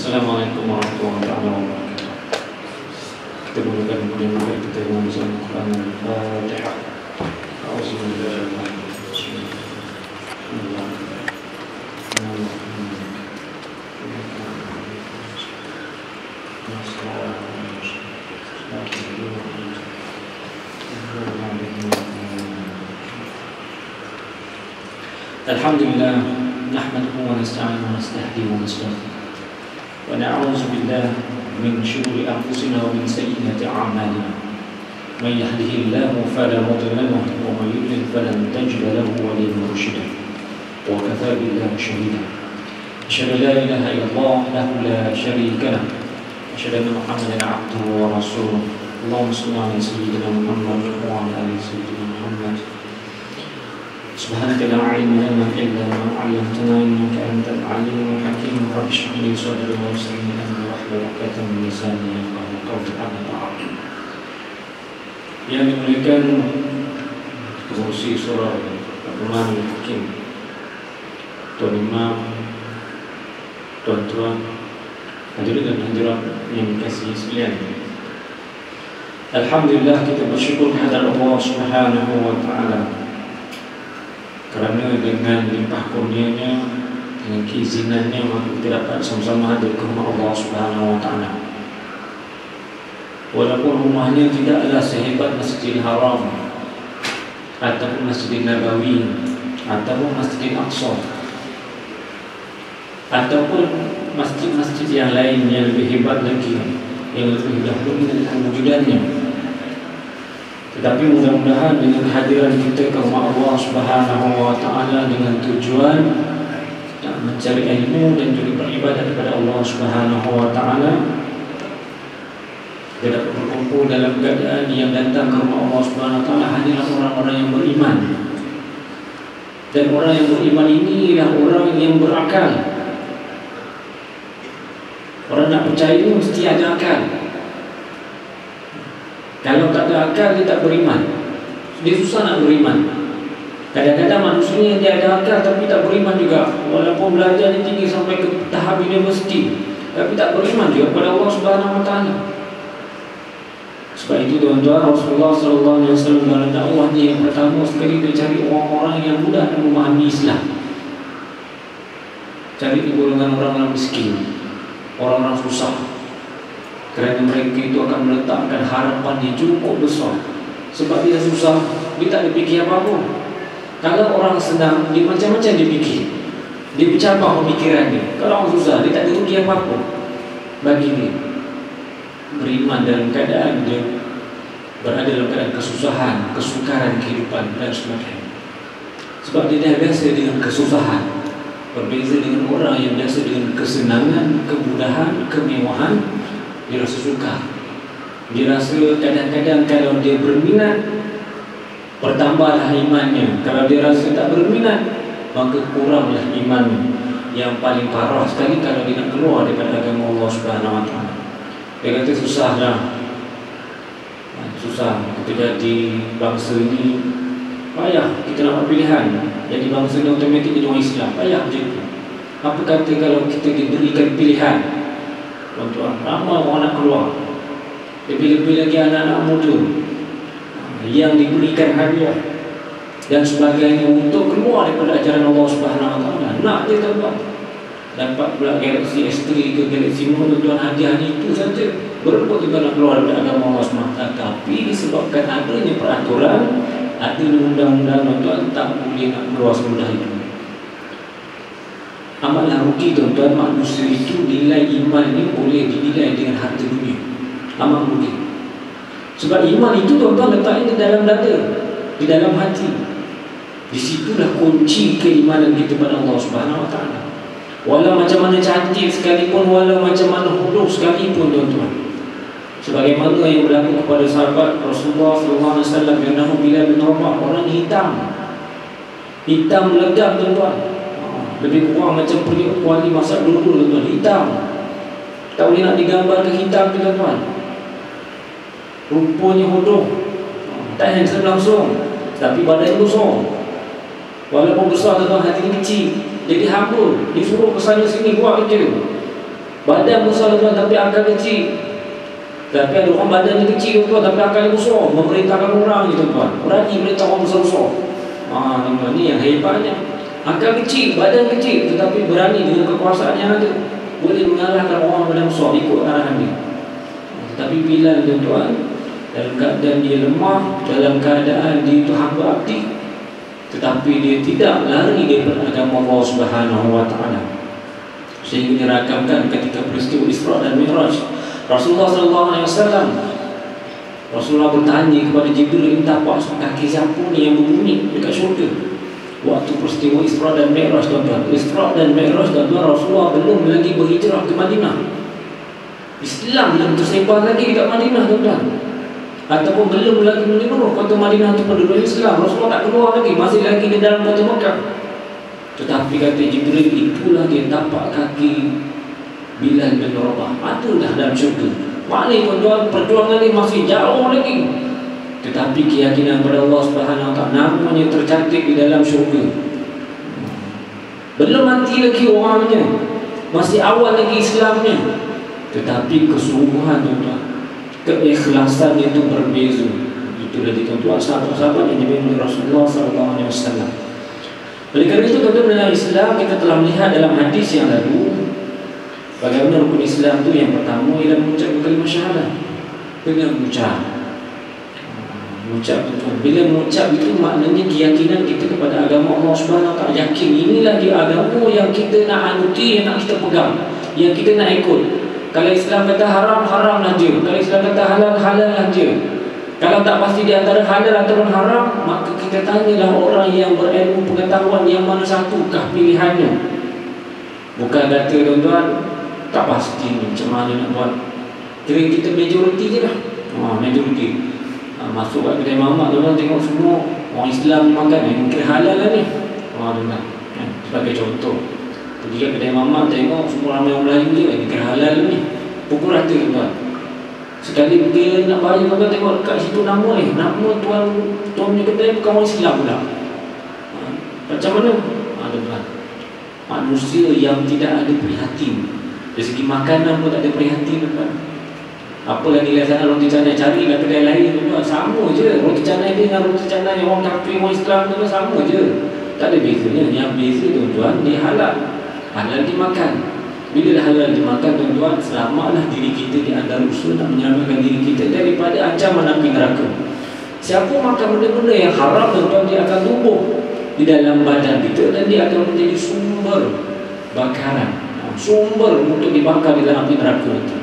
Assalamualaikum warahmatullahi wabarakatuh. Kita mulakan kemudian kita dengan bersama Quran Al-Fatihah. Alhamdulillah, nahmaduhu wa nasta'inuhu wa nastahdihi wa nastaghfiruh. Wa na'udzu billahi min shururi anfusina wa min sayyiati a'malina. Man yahdihillahu fala mudilla lahu wa man yudlil falan tajida lahu waliyyan murshida. Wa kafaa billahi shahida. Asyhadu an la ilaha illallah lahu la syarika lahu. Asyhadu anna Muhammadan 'abduhu wa rasuluh. Allahumma shalli 'ala sayyidina Muhammad wa 'ala ali sayyidina Muhammad. Subhanaka la ilma lana illa ma 'allamtana innaka antal 'alimul hakim. Rabbi shrah li sadri wa yassir li amri wahlul 'uqdatam min lisani yafqahu qawli. Amma ba'd. Yang dimuliakan pengurusi surah Al-Rahman Al-Hakim, Tuan Imam, tuan-tuan, hadirin dan hadirat yang dikasihi sekalian. Alhamdulillah, kita bersyukur kepada Allah Subhanahu wa taala kerana dengan limpah kurnianya, dengan keizinannya, maka kita dapat sama-sama hadir ke rumah Allah Subhanahu wa taala. Walaupun rumahnya tidaklah sehebat Masjidil Haram ataupun Masjidil Nabawi ataupun Masjidil Aqsa ataupun masjid-masjid yang lain yang lebih hebat lagi, yang lebih dahulu dari kewujudannya, tetapi mudah-mudahan dengan kehadiran kita ke rumah Allah Subhanahu wa taala dengan tujuan mencari ilmu dan juga beribadah kepada Allah Subhanahu wa taala, kita dapat berkumpul dalam keadaan yang datang ke rumah Allah Subhanahu wa taala hanyalah orang-orang yang beriman. Dan orang yang beriman ini adalah orang yang berakal. Orang nak percaya ini mesti ada akal. Kalau tak ada akal, dia tak beriman. Dia susah nak beriman. Kadang-kadang manusia dia ada akal tapi tak beriman juga. Walaupun belajar dia tinggi sampai ke tahap universiti, tapi tak beriman juga kepada Allah Subhanahu wa taala. Sebab itu tuan-tuan, Rasulullah SAW dalam dakwahnya yang pertama sekali dia cari orang-orang yang mudah dan memahami Islam. Cari di golongan orang-orang miskin, orang-orang susah, kerana mereka itu akan meletakkan harapan yang cukup besar. Sebab dia susah, dia tak ada fikir apa-apa. Kalau orang senang, dia macam-macam dia fikir, dia bercabang pemikiran dia. Kalau orang susah, dia tak ada rugi apa-apa. Bagi dia beriman dalam keadaan dia berada dalam keadaan kesusahan, kesukaran kehidupan dan sebagainya. Sebab dia dah biasa dengan kesusahan, berbeza dengan orang yang biasa dengan kesenangan, kemudahan, kemewahan. Dia rasa suka. Dia rasa kadang-kadang kalau dia berminat, bertambahlah imannya. Kalau dia rasa tak berminat, maka kuranglah imannya. Yang paling parah sekali kalau dia nak keluar daripada agama Allah Subhanahu wa taala. Dia kata susahlah, susah kita jadi bangsa ini, payah kita nak buat pilihan. Jadi bangsa ni otomatik jadi orang Islam, payah macam tu. Apa kata kalau kita diberikan pilihan? Tuan-tuan, ramai orang nak keluar, lebih-lebih lagi anak-anak muda yang diberikan hadiah dan sebagainya untuk keluar daripada ajaran Allah Subhanahu wa taala. Nak dia tuan-tuan, dapat pula Galaxy S3 ke Galaxy Note, tuan-tuan, hadiah itu saja berebut juga nak keluar daripada agama Allah Subhanahu wa taala. Tapi disebabkan adanya peraturan, ada undang-undang, tuan-tuan, tak boleh nak keluar semudah itu. Amatlah rugi tuan-tuan, manusia itu nilai iman ini boleh dinilai dengan harta dunia. Amat rugi. Sebab iman itu tuan-tuan letaknya di dalam dada, di dalam hati. Disitulah kunci keimanan kita pada Allah Subhanahu wa taala. Walau macam mana cantik sekalipun, walau macam mana huruf sekalipun tuan-tuan, sebagaimana yang berlaku kepada sahabat Rasulullah SAW yang nama Bilal bin Rabah, orang hitam, hitam legam tuan-tuan. Lebih kurang macam kuali masa dulu tuan-tuan, hitam. Tak boleh nak digambar ke hitam tuan-tuan. Rupanya hodoh, tak handsome langsung, tapi badan besar. Walaupun besar tuan-tuan, hati kecil. Jadi hamba, disuruh ke sana sini buat kerja. Badan besar tuan tapi akal kecil. Tapi ada orang badannya kecil tuan tapi akalnya besar, memerintahkan orang gitu tuan. Berani merintah orang besar-besar. Tuan, ni yang hebatnya. Akal kecil, badan kecil tetapi berani dengan kekuasaan yang ada. Boleh mengalahkan orang badan besar ikut arahan dia. Tapi Bilal tuan, dalam keadaan dia lemah, dalam keadaan dia itu hamba abdi, tetapi dia tidak lari daripada agama Allah Subhanahu wa taala. Sehingga dirakamkan ketika peristiwa Isra dan Mi'raj, Rasulullah SAW bertanya kepada Jibril, "Entah apa kaki siapa ni yang berbunyi dekat syurga?" Waktu peristiwa Isra dan Mi'raj tuan-tuan. Isra dan Mi'raj tuan-tuan, Rasulullah belum lagi berhijrah ke Madinah. Islam belum tersebar lagi dekat Madinah tuan-tuan. Ataupun belum lagi menyeluruh kota Madinah itu penduduk Islam. Rasulullah tak keluar lagi, masih lagi di dalam kota Mekah. Tetapi kata Jibril, itulah dia tapak kaki Bilal bin Rabah. Adalah dalam syurga. Maknanya tuan-tuan, perjuangan ini masih jauh lagi. Tetapi keyakinan pada Allah Subhanahu wa taala namanya tercantik di dalam syurga. Belum mati lagi orangnya, masih awal lagi Islamnya. Tetapi kesungguhan tuan-tuan, keikhlasan itu berbeza. Itu dari tuan-tuan sahabat-sahabat yang dimiliki Rasulullah SAW. Oleh kerana itu tuan-tuan, dalam Islam kita telah melihat dalam hadis yang lalu bagaimana rukun Islam itu yang pertama ialah mengucapkan kalimah syahadah. Dengan mengucap tuan-tuan. Bila mengucap itu maknanya keyakinan kita kepada agama Allah Subhanahu wa taala. Yakin inilah dia agama yang kita nak anuti, yang nak kita pegang, yang kita nak ikut. Kalau Islam kata haram, haramlah dia. Kalau Islam kata halal, halallah dia. Kalau tak pasti di antara halal ataupun haram, maka kita tanyalah orang yang berilmu pengetahuan yang mana satukah pilihannya. Bukan kata tuan-tuan tak pasti macam mana nak buat. Kira kita majoriti je lah. Majoriti. Masuk kat kedai mamak tuan-tuan, tengok semua orang Islam makan, mungkin halal lah ni. Tuan-tuan, sebagai contoh, pergi kat kedai mamak tengok semua ramai orang Melayu je, mungkin halal ni. Pukul rata tuan. Sekali pergi nak bayar tuan-tuan, tengok kat situ nama tuan punya kedai bukan orang Islam pula. Macam mana? Tuan-tuan, manusia yang tidak ada prihatin dari segi makanan pun tak ada prihatin tuan. Apalah nilai sana roti canai, cari kat kedai lain tuan, sama je. Roti canai dia dengan roti canai orang kafir, orang Islam tu sama je. Tak ada bezanya. Yang beza tuan-tuan, dia halal. Halal dimakan. Bila dah halal dimakan tuan-tuan, selamatlah diri kita di antara usul nak menyelamatkan diri kita daripada ancaman api neraka. Siapa makan benda-benda yang haram tuan-tuan, dia akan tumbuh di dalam badan kita dan dia akan menjadi sumber bakaran, sumber untuk dibakar di dalam api neraka itu.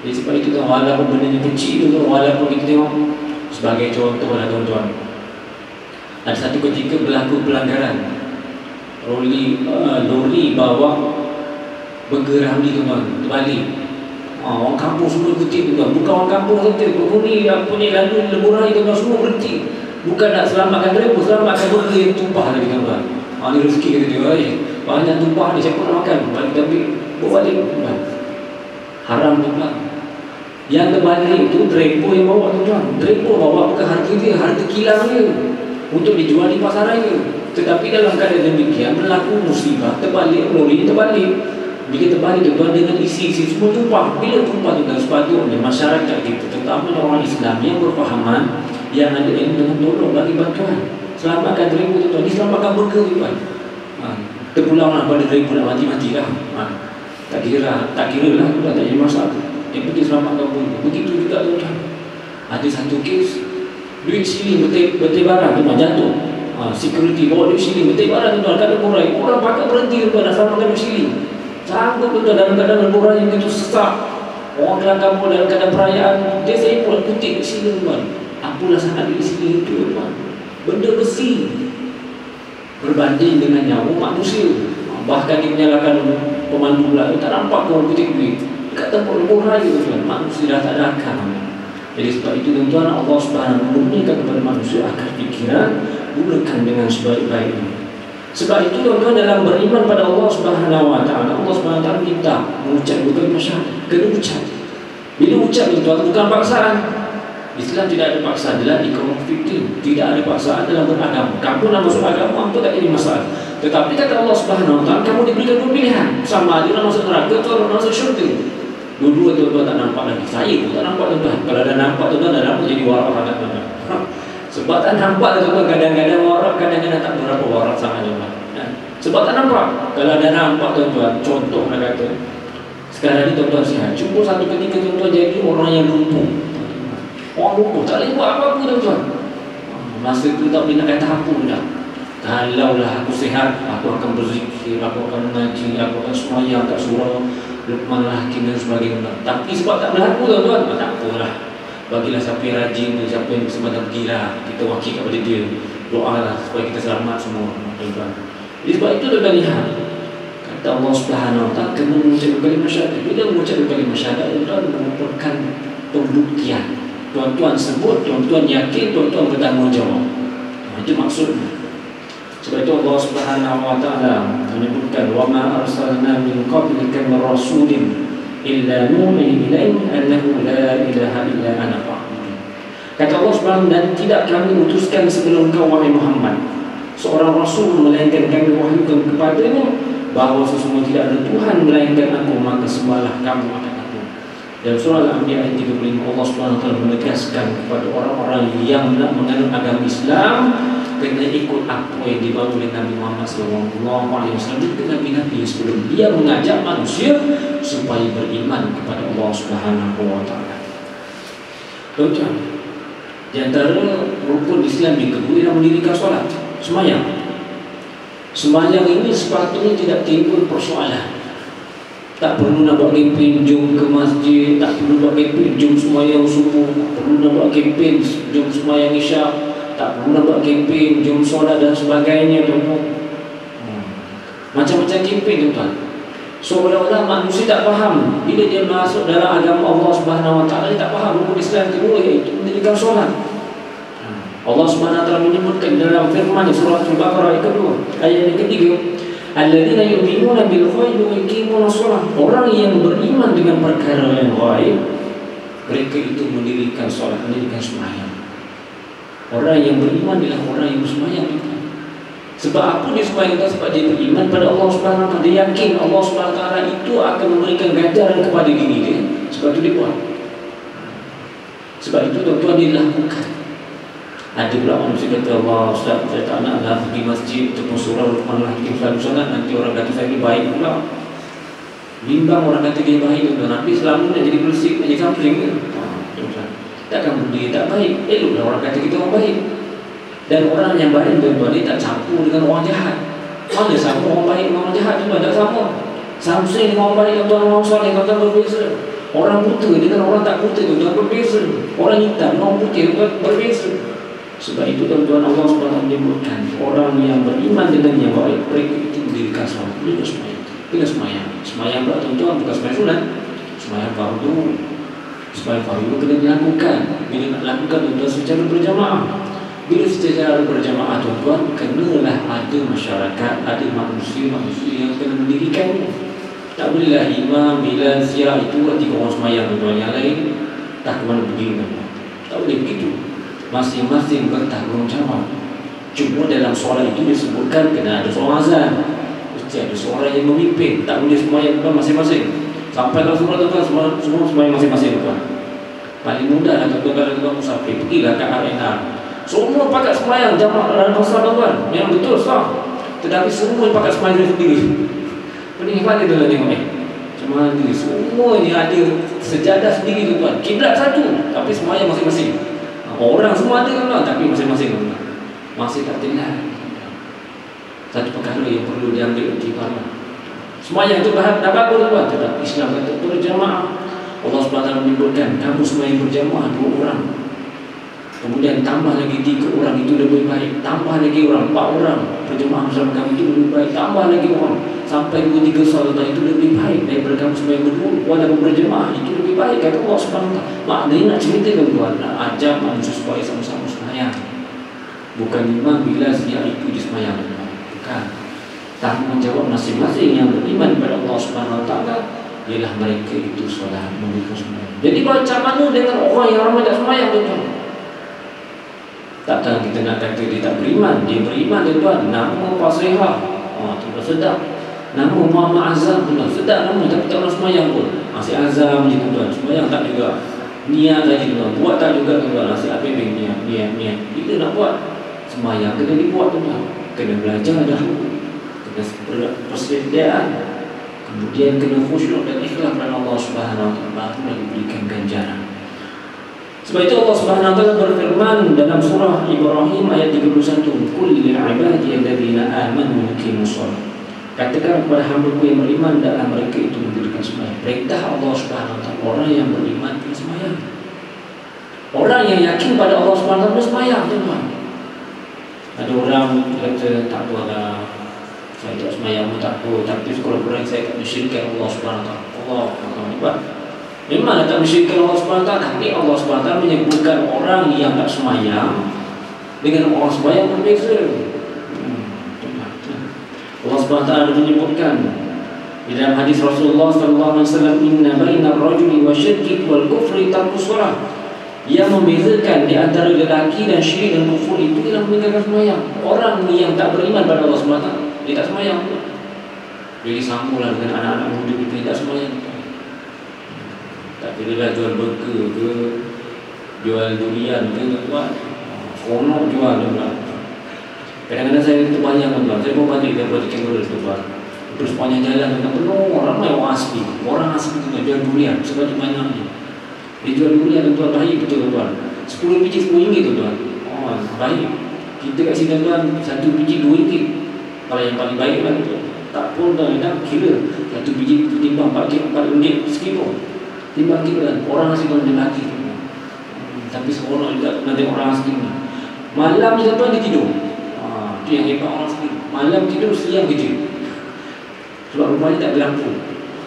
Jadi sebab itu tuan, walaupun benda yang kecil tu, walaupun kita tengok sebagai contoh lah tuan-tuan, ada satu ketika berlaku pelanggaran. Lori bawa burger Ramli tuan-tuan, terbalik. Orang kampung semua berhenti tuan-tuan. Bukan orang kampung saja, penghuni lalu leburai tuan-tuan semua berhenti. Bukan nak selamatkan driver, selamatkan burger yang tumpah lagi tuan-tuan. Ni rezeki kata dia, banyak tumpah ni, siapa nak makan? Balik tapi berbalik tuan-tuan. Haram tuan-tuan. Yang terbalik itu driver yang bawa tuan-tuan. Driver bawa bukan harga dia, harga kilang dia untuk dijual di pasaran dia. Tetapi dalam keadaan demikian berlaku musibah, terbalik, lori terbalik. Bila terbalik tuan-tuan dengan isi-isi semua tumpah. Bila tumpah tuan-tuan, sepatutnya masyarakat kita, terutama orang Islam yang berfahaman, yang ada ilmu dengan tolong bagi bantuan. Selamatkan driver tuan-tuan, diselamatkan burger tuan-tuan. Terpulanglah pada driver nak mati-matilah. Tak kira lah tuan-tuan, tak jadi masalah. Yang penting selamatkan burger. Begitu juga tuan-tuan. Ada satu kes, duit siling bertebaran tuan-tuan, jatuh. Security bawa duit siling bertebaran tuan-tuan, kadang murai. Orang pakai berhenti tuan-tuan, nak selamatkan duit siling. Sanggup tuan-tuan dalam keadaan leburan yang begitu sesak. Orang kelang kampung dalam keadaan perayaan, dia sempurna kutip duit siling tuan. Apalah sangat duit siling itu tuan. Benda besi berbanding dengan nyawa manusia. Bahkan dia menyalahkan pemandu pula, tak nampak orang kutip duit dekat tempat leburan tuan. Manusia dah tak ada akal. Jadi sebab itu tuan-tuan, Allah Subhanahu memberikan kepada manusia akal fikiran, gunakan dengan sebaik-baiknya. Sebab itu tuan-tuan, dalam beriman pada Allah Subhanahu wa taala, Allah Subhanahu wa taala minta mengucap kalimah syahadah, kena ucap. Bila ucap tuan, bukan paksaan. Islam tidak ada paksaan dalam iqamah fiddin, tidak ada paksaan dalam beragama. Kamu nak masuk agama apa tak jadi masalah. Tetapi kata Allah Subhanahu Wa Taala, kamu diberikan dua pilihan, sama ada nak masuk neraka atau nak masuk syurga. Dua-dua tuan-tuan tak nampak lagi. Saya pun tak nampak tuan-tuan. Kalau dah nampak tuan-tuan, dah nampak jadi warak tak tuan-tuan. Sebab tak nampak tuan-tuan, kadang-kadang warak, kadang-kadang tak berapa warak sama tuan-tuan. Sebab tak nampak. Kalau dah nampak tuan-tuan, contoh nak kata, sekarang ni tuan-tuan sihat, cuba satu ketika tuan-tuan jadi orang yang lumpuh. Orang lumpuh tak boleh buat apa-apa tuan-tuan. Masa tu tak boleh nak kata apa dah. Kalaulah aku sihat, aku akan berzikir, aku akan mengaji, aku akan semayang kat surau Luqman Hakim dan sebagainya. Tapi sebab tak berlaku tuan-tuan, tak apalah. Bagilah siapa yang rajin, siapa yang sembahyang, pergilah kita wakil kepada dia, doalah supaya kita selamat semua tuan-tuan. Jadi sebab itu tuan-tuan lihat, kata Allah Subhanahu Wa Taala, kena mengucapkan kalimah syahadat. Bila mengucapkan kalimah syahadat, tuan-tuan merupakan pembuktian. Tuan-tuan sebut, tuan-tuan yakin, tuan-tuan bertanggungjawab. Itu maksudnya. Sebab itu Allah Subhanahu Wa Taala menyebutkan, wa ma arsalna min qablika min rasulin illa nuhi ilaihi annahu la ilaha illa ana fa'budun. Kata Allah Subhanahu, dan tidak kami utuskan sebelum kau wahai Muhammad seorang rasul, melainkan kami wahyukan kepadanya bahawa sesungguhnya tidak ada Tuhan melainkan aku, maka sembahlah kamu akan aku. Dalam surah Al-Anbiya ayat 35, Allah Subhanahu Wa Taala menegaskan kepada orang-orang yang nak menganut agama Islam, kena ikut apa yang dibawa oleh Nabi Muhammad SAW, itu Nabi-Nabi sebelum dia mengajak manusia supaya beriman kepada Allah Subhanahu Wa Taala. Tuan-tuan, di antara rukun Islam yang kedua ialah mendirikan solat, sembahyang. Sembahyang ini sepatutnya tidak timbul persoalan. Tak perlu nak buat kempen jom ke masjid, tak perlu buat kempen jom sembahyang subuh, tak perlu nak buat kempen jom sembahyang isyak, tak perlu nak buat kempen jom solat dan sebagainya tuan-tuan. Macam-macam kempen tuan-tuan. Seolah-olah manusia tak faham bila dia masuk dalam agama Allah Subhanahu Wa Taala, dia tak faham rukun Islam kedua, iaitu mendirikan solat. Allah Subhanahu Wa Taala menyebutkan dalam firman surah Al-Baqarah ayat kedua, ayat yang ketiga, alladzina yu'minuna bil ghaibi wa yuqimuna shalah. Orang yang beriman dengan perkara yang ghaib, mereka itu mendirikan solat, mendirikan sembahyang. Orang yang beriman adalah orang yang bersembahyang. Sebab apa dia sembahyang? Sebab dia beriman pada Allah Subhanahu Wa Taala. Dia yakin Allah Subhanahu Wa Taala itu akan memberikan ganjaran kepada diri dia. Sebab itu dia buat. Sebab itu tuan-tuan dia lakukan. Ada pula manusia kata, Allah Ustaz, saya tak naklah pergi masjid ataupun surau Luqman Hakim selalu sangat, nanti orang kata saya ni baik pula. Bimbang orang kata dia baik tuan-tuan, tapi selalu nak jadi bersih, nak jadi sampling ke? Takkan benda tak baik. Eloklah orang kata kita orang baik. Dan orang yang baik tuan-tuan, dia tak campur dengan orang jahat. Mana sama orang baik dengan orang jahat tuan-tuan? Tak sama. Samsung dengan orang baik tuan-tuan, orang soleh tuan-tuan berbeza. Orang buta dengan orang tak buta tuan-tuan berbeza. Orang hitam dengan orang putih tuan-tuan berbeza. Sebab itu tuan-tuan, Allah SWT menyebutkan orang yang beriman dengan yang baik, mereka itu mendirikan solat, mereka sembahyang. Kena sembahyang. Sembahyang pula tuan-tuan bukan sembahyang sunat, sembahyang fardu. Sembahyang fardu kena dilakukan. Bila nak lakukan tuan-tuan secara berjamaah. Bila secara berjamaah tuan-tuan, kenalah ada masyarakat, ada manusia-manusia yang kena mendirikannya. Tak bolehlah imam bila siap itu tiga orang sembahyang tuan-tuan, yang lain tak ke mana pergi tuan-tuan. Tak boleh begitu. Masing-masing bertanggungjawab. Cuma dalam solat itu disebutkan kena ada seorang azan, mesti ada seorang yang memimpin. Tak boleh sembahyang tuan masing-masing. Sampai kalau semua tuan semua sembahyang masing-masing tuan. Paling mudah lah tuan kalau tuan musafir, pergilah kat arena. Semua pakat sembahyang jamaah dalam masa tuan. Yang betul sah. Tetapi semua pakat sembahyang sendiri. Pening pada tuan tengok cuma ni semua ni ada sejadah sendiri tuan. Kiblat satu tapi sembahyang masing-masing. Orang semua ada kan, tapi masing-masing masih tak tenang. Satu perkara yang perlu diambil iktibar. Sembahyang itu dah bagus tuan, tetapi Islam kata berjamaah. Allah SWT menyebutkan kamu sembahyang berjamaah 2 orang. Kemudian tambah lagi 3 orang, itu lebih baik. Tambah lagi orang 4 orang berjamaah bersama kamu, itu lebih baik. Tambah lagi orang sampai 2-3 salat, itu lebih baik daripada kamu sembahyang berdua walaupun berjamaah, itu lebih baik kata Allah SWT. Maknanya nak ceritakan tuan, nak ajak manusia supaya sama-sama sembahyang. Bukan imam bila siap itu disembahyang, bukan. Tanggungjawab masing-masing yang beriman kepada Allah SWT ialah mereka itu solat, mereka sembahyang. Jadi macam mana dengan orang yang ramai tak sembahyang tuan? Takkan kita nak kata dia tak beriman. Dia beriman tuan, nama pasihah, tuan sedap. Nama Muhammad Azam tuan, sedap nama tapi tak pernah semayang pun. Masih Azam je tuan, semayang tak juga. Niat saja tuan, buat tak juga tuan. Masih apa niat. Kita nak buat semayang kena dibuat tuan. Kena belajar dahulu, kena persediaan, kemudian kena khusyuk dan ikhlas kepada Allah Subhanahu Wa Taala, baru diberikan ganjaran. Sebab itu Allah Subhanahu Wa Taala berfirman dalam surah Ibrahim ayat 31, "Qul lil 'ibadi alladziina aamanu yuqiimus shalah." Katakan kepada hamba-Ku yang beriman dalam mereka itu mendirikan sembahyang. Perintah Allah Subhanahu Wa Taala, orang yang beriman kena sembahyang. Orang yang yakin pada Allah Subhanahu Wa Taala sembahyang tuan. Ada orang kata tak apalah, saya tak sembahyang pun tak apa, tapi sekurang-kurangnya saya tak mensyirikkan Allah Subhanahu Wa Taala. Allah Akbar. Memang tak mensyirikkan Allah Subhanahu Wa Taala, tapi Allah Subhanahu Wa Taala menyebutkan orang yang tak sembahyang dengan orang sembahyang berbeza. Allah Subhanahu Wa Taala menyebutkan di dalam hadis Rasulullah sallallahu alaihi wasallam, "Inna bainar rajuli wa syirki wal kufri tarkus shalah." Yang membezakan di antara lelaki dan syirik dan kufur itu ialah meninggalkan sembahyang. Orang yang tak beriman pada Allah Subhanahu Wa Taala, dia tak sembahyang. Jadi sambunglah dengan anak-anak muda kita tak sembahyang. Tak kira jual burger ke, jual durian ke tuan, seronok jual tuan. Kadang-kadang saya terbayang tuan, saya pun balik daripada Kangaroo tuan. Terus sepanjang jalan tuan penuh ramai orang asli tuan jual durian sebanyak banyaknya. Dia jual durian tuan, baik betul tuan. 10 biji RM10 tuan. Oh, baik. Kita kat sini tuan, 1 biji RM2. Kalau yang paling baik lah tuan. Tak pun tuan, dah kira 1 biji timbang RM4 sekilo. Timbang kira orang asli tuan dia lagi tuan. Tapi seronok juga nanti orang asli ni. Malam je tuan dia tidur. Itu yang hebat orang asli. Malam tidur, siang kerja. Sebab rumahnya tak ada lampu.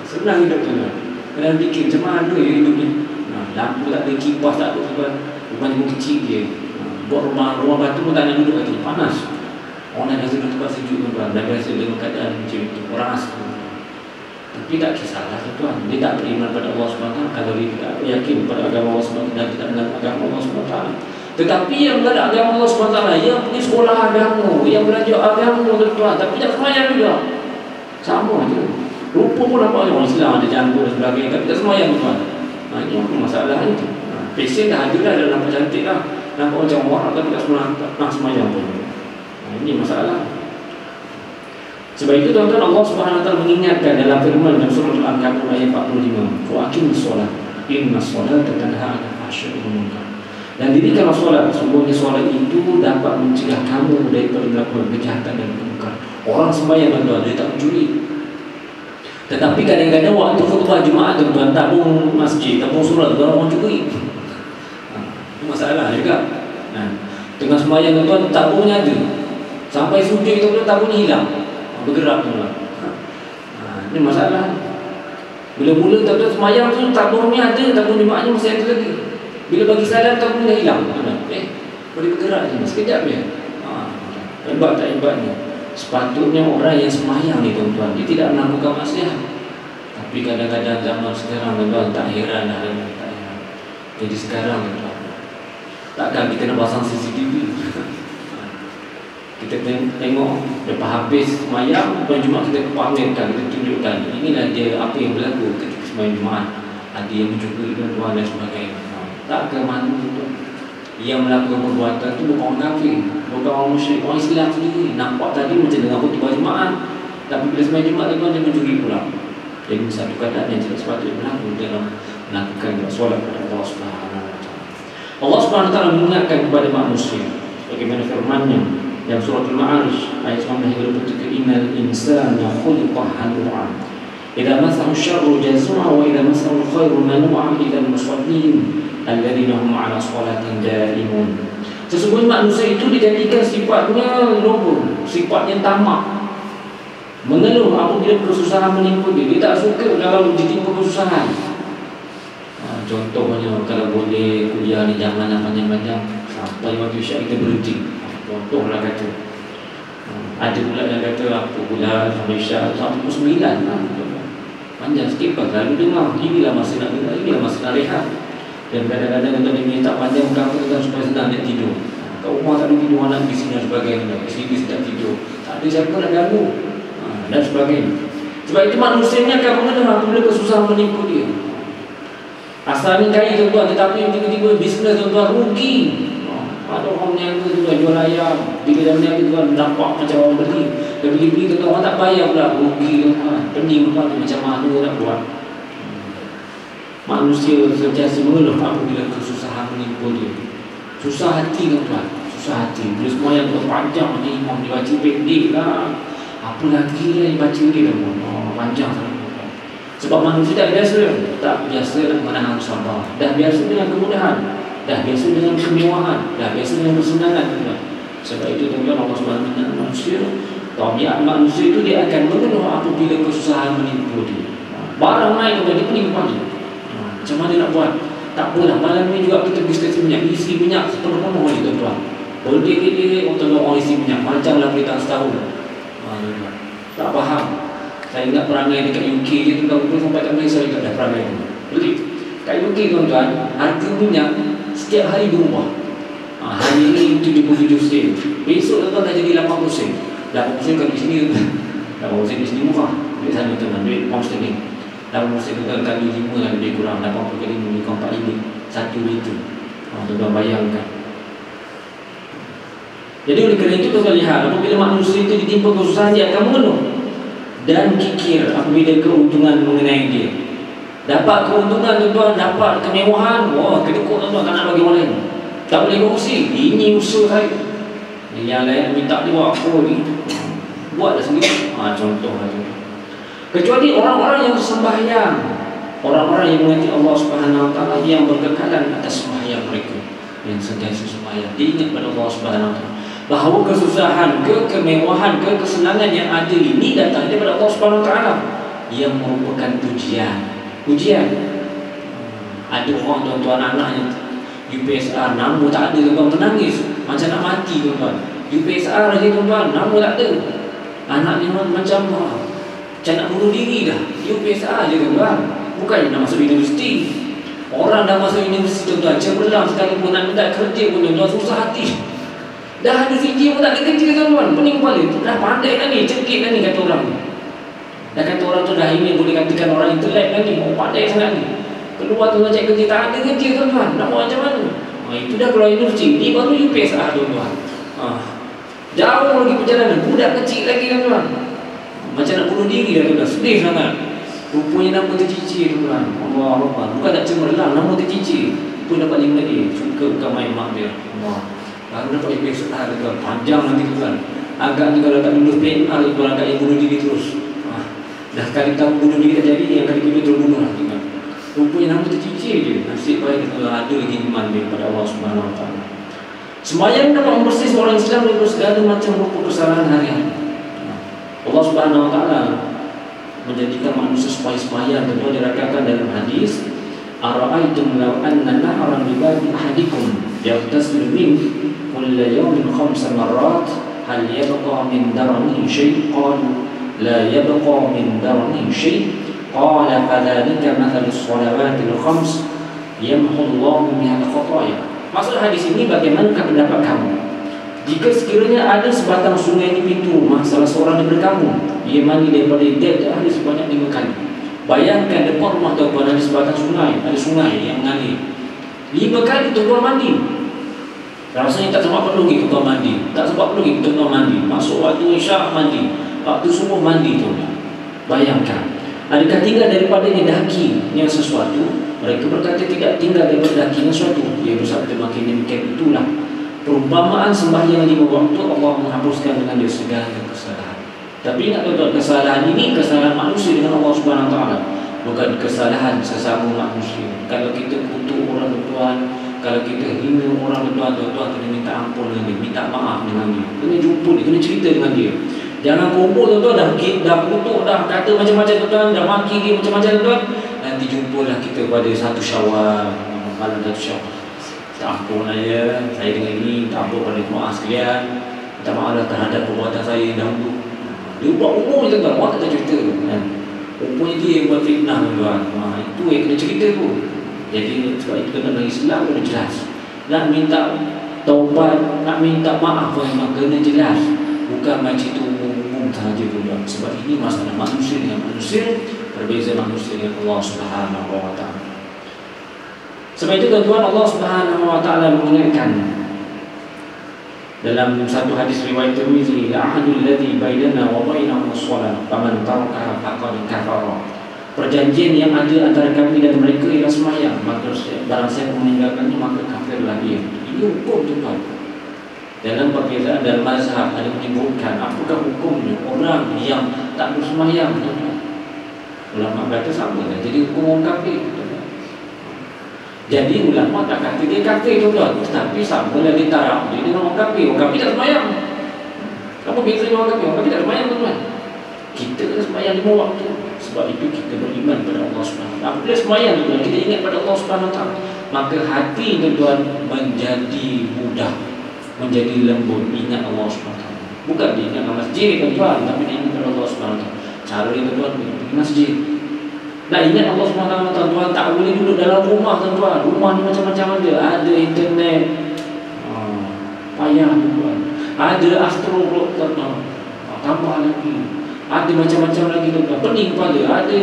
Senang hidup tuan. Kadang fikir macam mana ya hidup ni. Lampu tak ada, kipas tak ada sebab rumahnya pun kecil dia. Buat rumah batu pun tak nak duduk kat sini, panas. Orang yang biasa duduk tempat sejuk tuan, dan biasa dengan keadaan macam itu. Orang asli. Tapi tak kisahlah tuan, dia tak beriman pada Allah SWT. Kalau dia tak yakin pada agama Allah SWT dan tidak dengan agama Allah SWT. Tetapi yang berada agama Allah SWT, yang pergi sekolah agama, yang belajar agama tuan, tapi tak semayang juga. Sama je. Rupa pun nampak orang Islam ada janggut dan sebagainya, tapi tak semayang tuan. Ini apa masalah itu? Pesen dah ada lah, dah nampak cantik lah, nampak macam orang tapi tak semayang pun. Ini masalah. Sebab itu tuan-tuan, Allah Subhanahu Wa Taala mengingatkan dalam firman dalam surah Al-Ankabut ayat 45, "Wa aqimus solat, inna solata tanha 'anil fahsya'i wal munkar." Dan dirikanlah solat, sesungguhnya solat itu dapat mencegah kamu daripada melakukan kejahatan dan kemungkaran. Orang sembahyang tuan-tuan, dia tak mencuri. Tetapi kadang-kadang waktu khutbah Jumaat tuan-tuan, tabung masjid, tabung solat tuan, orang curi. Itu masalah juga. Tengah sembahyang tuan-tuan, tabungnya ada. Sampai sujud tuan-tuan, tabungnya hilang. Bergerak tuan-tuan. Ini masalah. Bila mula tuan-tuan sembahyang tu, tabungnya ada, tabung Jumaatnya masih ada lagi. Bila bagi salam, tabungnya dah hilang. Boleh bergerak je, sekejap je. Hebat tak hebatnya. Sepatutnya orang yang sembahyang ni tuan-tuan, dia tidak melakukan maksiat. Tapi kadang-kadang zaman sekarang tuan-tuan, tak heran lah, tak heran. Jadi sekarang tuan-tuan, takkan kita nak pasang CCTV. Kita tengok lepas habis sembahyang, bukan cuma kita pamerkan, kita tunjukkan inilah dia apa yang berlaku ketika sembahyang Jumaat. Ada yang mencuri tuan-tuan dan sebagainya. Takkan mana tuan-tuan, yang melakukan perbuatan itu bukan orang kafir, bukan orang musyrik, orang Islam sendiri. Nampak tadi macam dengan khutbah Jumaat, tapi bila sembahyang Jumaat tuan dia mencuri pula. Jadi satu keadaan yang tidak sepatutnya berlaku dalam melakukan solat kepada Allah Subhanahu Wa Taala. Allah Subhanahu Wa Taala mengingatkan kepada manusia bagaimana firman-Nya dalam surah Al-Ma'arij ayat 19-23, "Innal insana khuliqa halu'a, idza massahu syarru jazu'a wa idza massahu khairu manu'a illa al-musallin alladzina hum 'ala sholatin da'imun." Sesungguhnya manusia itu dijadikan sifatnya lumpur, sifatnya tamak, mengeluh apabila kesusahan menimpa dia. Dia tak suka kalau ditimpa kesusahan. Contohnya kalau boleh kuliah ni jangan panjang-panjang sampai waktu isyak kita berhenti. Contohlah kata. Ada pula yang kata apa pula sampai isyak sampai pukul 9 panjang sikit pas lalu dengar inilah masa nak dengar, inilah masa nak rehat. Dan kadang-kadang kita minta panjang berapa supaya senang nak tidur. Kat rumah tak ada tidur, anak di sini dan sebagainya, isteri sedang tidur, tak ada siapa nak ganggu. dan sebagainya. Sebab itu manusia ni akan mengeluh apabila kesusahan menimpa dia. Asalnya kaya tuan-tuan, tetapi tiba-tiba bisnes tuan-tuan rugi. Ada orang yang tuan jual ayam, bila dah berniaga tuan nampak macam orang beli. Dan beli-beli tuan-tuan orang tak bayar pula, rugi tuan-tuan. Pening tuan macam mana nak buat. Manusia sentiasa mengeluh apabila kesusahan menimpa dia. Susah hati tuan-tuan, susah hati. Bila semua yang panjang ni imam dia baca pendek lah. Apa lagi lah yang baca dia dah panjang sangat. Sebab manusia tak biasa nak menahan sabar. Dah biasa dengan kemudahan, dah biasa dengan kemewahan, dah biasa dengan kesenangan tuan. Sebab itu tuan-tuan, Allah SWT manusia, tabiat manusia itu dia akan mengeluh apabila kesusahan menimpa dia. Barang naik tuan, dia pening kepala. Macam mana nak buat? Tak apalah, malam ni juga kita pergi stesen minyak, isi minyak sepenuh-penuh ni tuan-tuan. Berdiri-diri orang isi minyak, macamlah berita setahun. Tak faham. Saya ingat perangai dekat UK je tuan-tuan, sampai tak Malaysia juga dah perangai tu. Jadi kat UK tuan-tuan, harga minyak setiap hari berubah. Hari ni 77 sen, besok tuan-tuan dah jadi 80 sen. 80 sen kat sini tuan-tuan, 80 sen di sini murah. Duit sana tuan-tuan, duit pound sterling 80 sen tuan-tuan kali 5 lah lebih kurang, 80 kali 5 4 1 liter. Tuan-tuan bayangkan. Jadi oleh kerana itu tuan-tuan lihat, apabila manusia itu ditimpa kesusahan, dia akan mengeluh dan kikir apabila keuntungan mengenai dia. Dapat keuntungan tuan-tuan, dapat kemewahan, wah kedekut tuan-tuan, tak nak bagi orang lain. Tak boleh kongsi, ini usaha saya. Yang lain minta dia buat apa ni, buatlah sendiri. Contoh tu. Kecuali orang-orang yang sembahyang, orang-orang yang mengerti Allah Subhanahu Wa Taala, yang berkekalan atas sembahyang mereka, yang sentiasa sembahyang, dia ingat pada Allah Subhanahu Wa Taala, bahawa kesusahan, kemewahan, kesenangan yang ada ini datang daripada Allah Subhanahu Wa Taala, yang merupakan ujian. Ada orang tuan-tuan, anaknya UPSR, nama tak ada tuan-tuan, menangis macam nak mati tuan-tuan. UPSR aja tuan-tuan, nama tak ada. Anaknya macam nak bunuh diri dah. UPSR je tuan-tuan, bukannya nak masuk universiti. Orang dah masuk universiti tuan-tuan, cemerlang sekalipun nak minta kerja pun tuan-tuan susah hati. Dah ada fikir pun tak ada kerja tuan-tuan, pening kepala. Dah pandai kan ni, cerdik kan ni kata orang. Dah kata orang tu dah ini boleh katakan orang intelek kan ni, pandai sangat ni. Keluar tuan-tuan cari kerja, tak ada kerja tuan-tuan, nak buat macam mana? Itu dah keluar universiti, ni baru UPSR tuan-tuan. Jauh lagi perjalanan, budak kecil lagi tuan-tuan. Macam nak bunuh diri dah tuan-tuan, sedih sangat. Rupanya nama tercicir tuan-tuan. Allah Allah, bukan nak cemerlang, nama tercicir. Pun dapat 5 lagi, suka bukan main mak dia. Allah. Baru dapat UPSR tuan-tuan, panjang nanti tuan-tuan. Agaknya kalau tak lulus PNR, tuan agak yang bunuh diri terus. Dah kali tahu bunuh diri tak jadi, yang kali kedua terbunuh lah tuan. Rupanya nama tercicir je. Nasib baik tuan ada lagi iman daripada Allah Subhanahu Wa Taala. Sembahyang dapat membersih seorang Islam dari segala macam rupa kesalahan harian. Allah Subhanahu Wa Taala menjadikan manusia supaya sembahyang. Tentu dirakakan dalam hadis, ara'aitum law anna nahran bi babi ahadikum yaghtasilu min kulli yawmin 5 marrat hal yabqa min daranihi shay'? Qalu la yabqa min daranihi shay'. Qala fadhalika mathalu as-salawatil 5 yamhu Allahu biha al-khataya. Maksud hadis ini, bagaimanakah pendapat kamu jika sekiranya ada sebatang sungai di pintu rumah salah seorang daripada kamu, ia mandi daripada dia hari sebanyak 5 kali. Bayangkan depan rumah tuan-tuan ada sebatang sungai, ada sungai yang mengalir 5 kali tuan-tuan mandi. Rasanya tak sempat perlu kita mandi, tak sempat perlu kita mandi. Masuk waktu isyak mandi, waktu subuh mandi tuan-tuan. Bayangkan, adakah tinggal daripadanya dakinya sesuatu? Mereka berkata tidak tinggal daripada dakinya sesuatu. Dia bersabda makin demikian, itulah perumpamaan sembahyang 5 waktu Allah menghapuskan dengan dia segala kesalahan. Tapi ingat tuan-tuan, kesalahan ini kesalahan manusia dengan Allah Subhanahu Wa Taala, bukan kesalahan sesama manusia. Kalau kita kutuk orang tuan, kalau kita hina orang tuan-tuan, kena minta ampun dengan dia, minta maaf dengan dia, kena jumpa dia, kena cerita dengan dia. Jangan kumpul tuan-tuan, dah kutuk, dah kata macam-macam tuan-tuan, dah maki dia macam-macam tuan. Nanti jumpalah kita pada 1 Syawal, malam 1 Syawal. Minta ampun saya dengan ini, minta ampun pada jemaah sekalian, minta maaf terhadap perbuatan saya dahulu. Dia buat umum je tuan-tuan, orang tak cerita kan. Rupanya dia yang buat fitnah tuan-tuan. Itu yang kena cerita tu. Jadi sebab itu dalam Islam kena jelas. Nak minta taubat, nak minta maaf memang kena jelas. Bukan macam itu saja tuan. Sebab ini masalah manusia dengan manusia, berbeza manusia dengan Allah Subhanahu wa taala. Sebab itu tuan-tuan, Allah Subhanahu wa taala mengingatkan dalam satu hadis riwayat Tirmizi, "Ahadul ladzi bainana wa bainahum as-shalah, faman tarakaha faqad kafara." Perjanjian yang ada antara kami dan mereka ialah sembahyang, maka barang siapa meninggalkannya maka kafirlah dia. Ini hukum tuan. Dalam perbezaan dalam mazhab ada menyebutkan apakah hukumnya orang yang tak bersembahyang tuan. Ulama kata sama lah. Jadi hukum orang kafir tuan. Jadi ulama tak kata dia kafir tuan, tetapi sama lah dia taraf dia dengan orang kafir. Orang kafir tak sembahyang. Apa beza dengan orang kafir? Orang kafir tak sembahyang tuan. Kita kena sembahyang 5 waktu. Sebab itu kita beriman pada Allah Subhanahu wa taala. Apabila sembahyang tuan, kita ingat pada Allah Subhanahu wa taala, maka hati tuan menjadi mudah, menjadi lembut, ingat Allah Subhanahu wa taala. Bukan dia ingat masjid tuan, tapi dia ingat pada Allah Subhanahu wa taala. Cara dia tuan pergi masjid. Nak ingat Allah Subhanahu wa taala tuan, tak boleh duduk dalam rumah tuan. Rumah ni macam-macam ada internet. Payah tuan. Ada astro tuan. Tambah lagi. Ada macam-macam lagi tuan. Pening kepala. Ada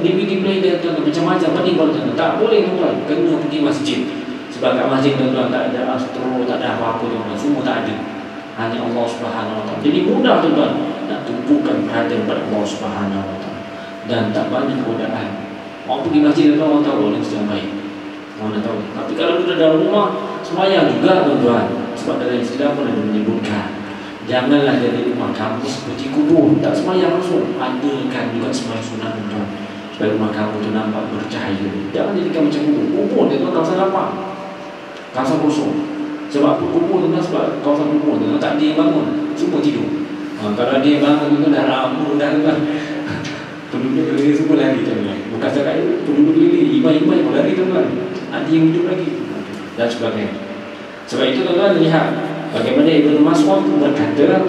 DVD player tuan, macam-macam pening kepala tuan. Tak boleh tuan. Kena pergi masjid. Sebab kat masjid tuan tak ada astro, tak ada apa-apa tuan. Semua tak ada. Hanya Allah Subhanahu wa taala. Jadi mudah tuan nak tumpukan perhatian pada Allah Subhanahu wa taala. Dan tak banyak godaan. Orang pergi masjid tuan, orang tahu orang sedang baik. Orang tahu. Tapi kalau duduk dalam rumah, sembahyang juga tuan. Sebab dalam Islam pun ada menyebutkan, janganlah jadi rumah kamu seperti kubur, tak sembahyang langsung. Adakan juga sembahyang sunat tuan, supaya rumah kamu tu nampak bercahaya. Jangan jadikan macam kubur. Kubur dia tuan kawasan lapang, kawasan kosong. Sebab apa kubur tuan? Sebab kawasan kubur tuan tak ada yang bangun, semua tidur. Kalau dia yang bangun tuan dah ramu dah tuan. Penduduk keliling semua lari tuan. Bukan cakap penduduk keliling, imam-imam pun lari tuan. Ada yang hidup lagi dan sebagainya. Sebab itu tuan lihat bagaimana Ibnu Mas'ud berkata,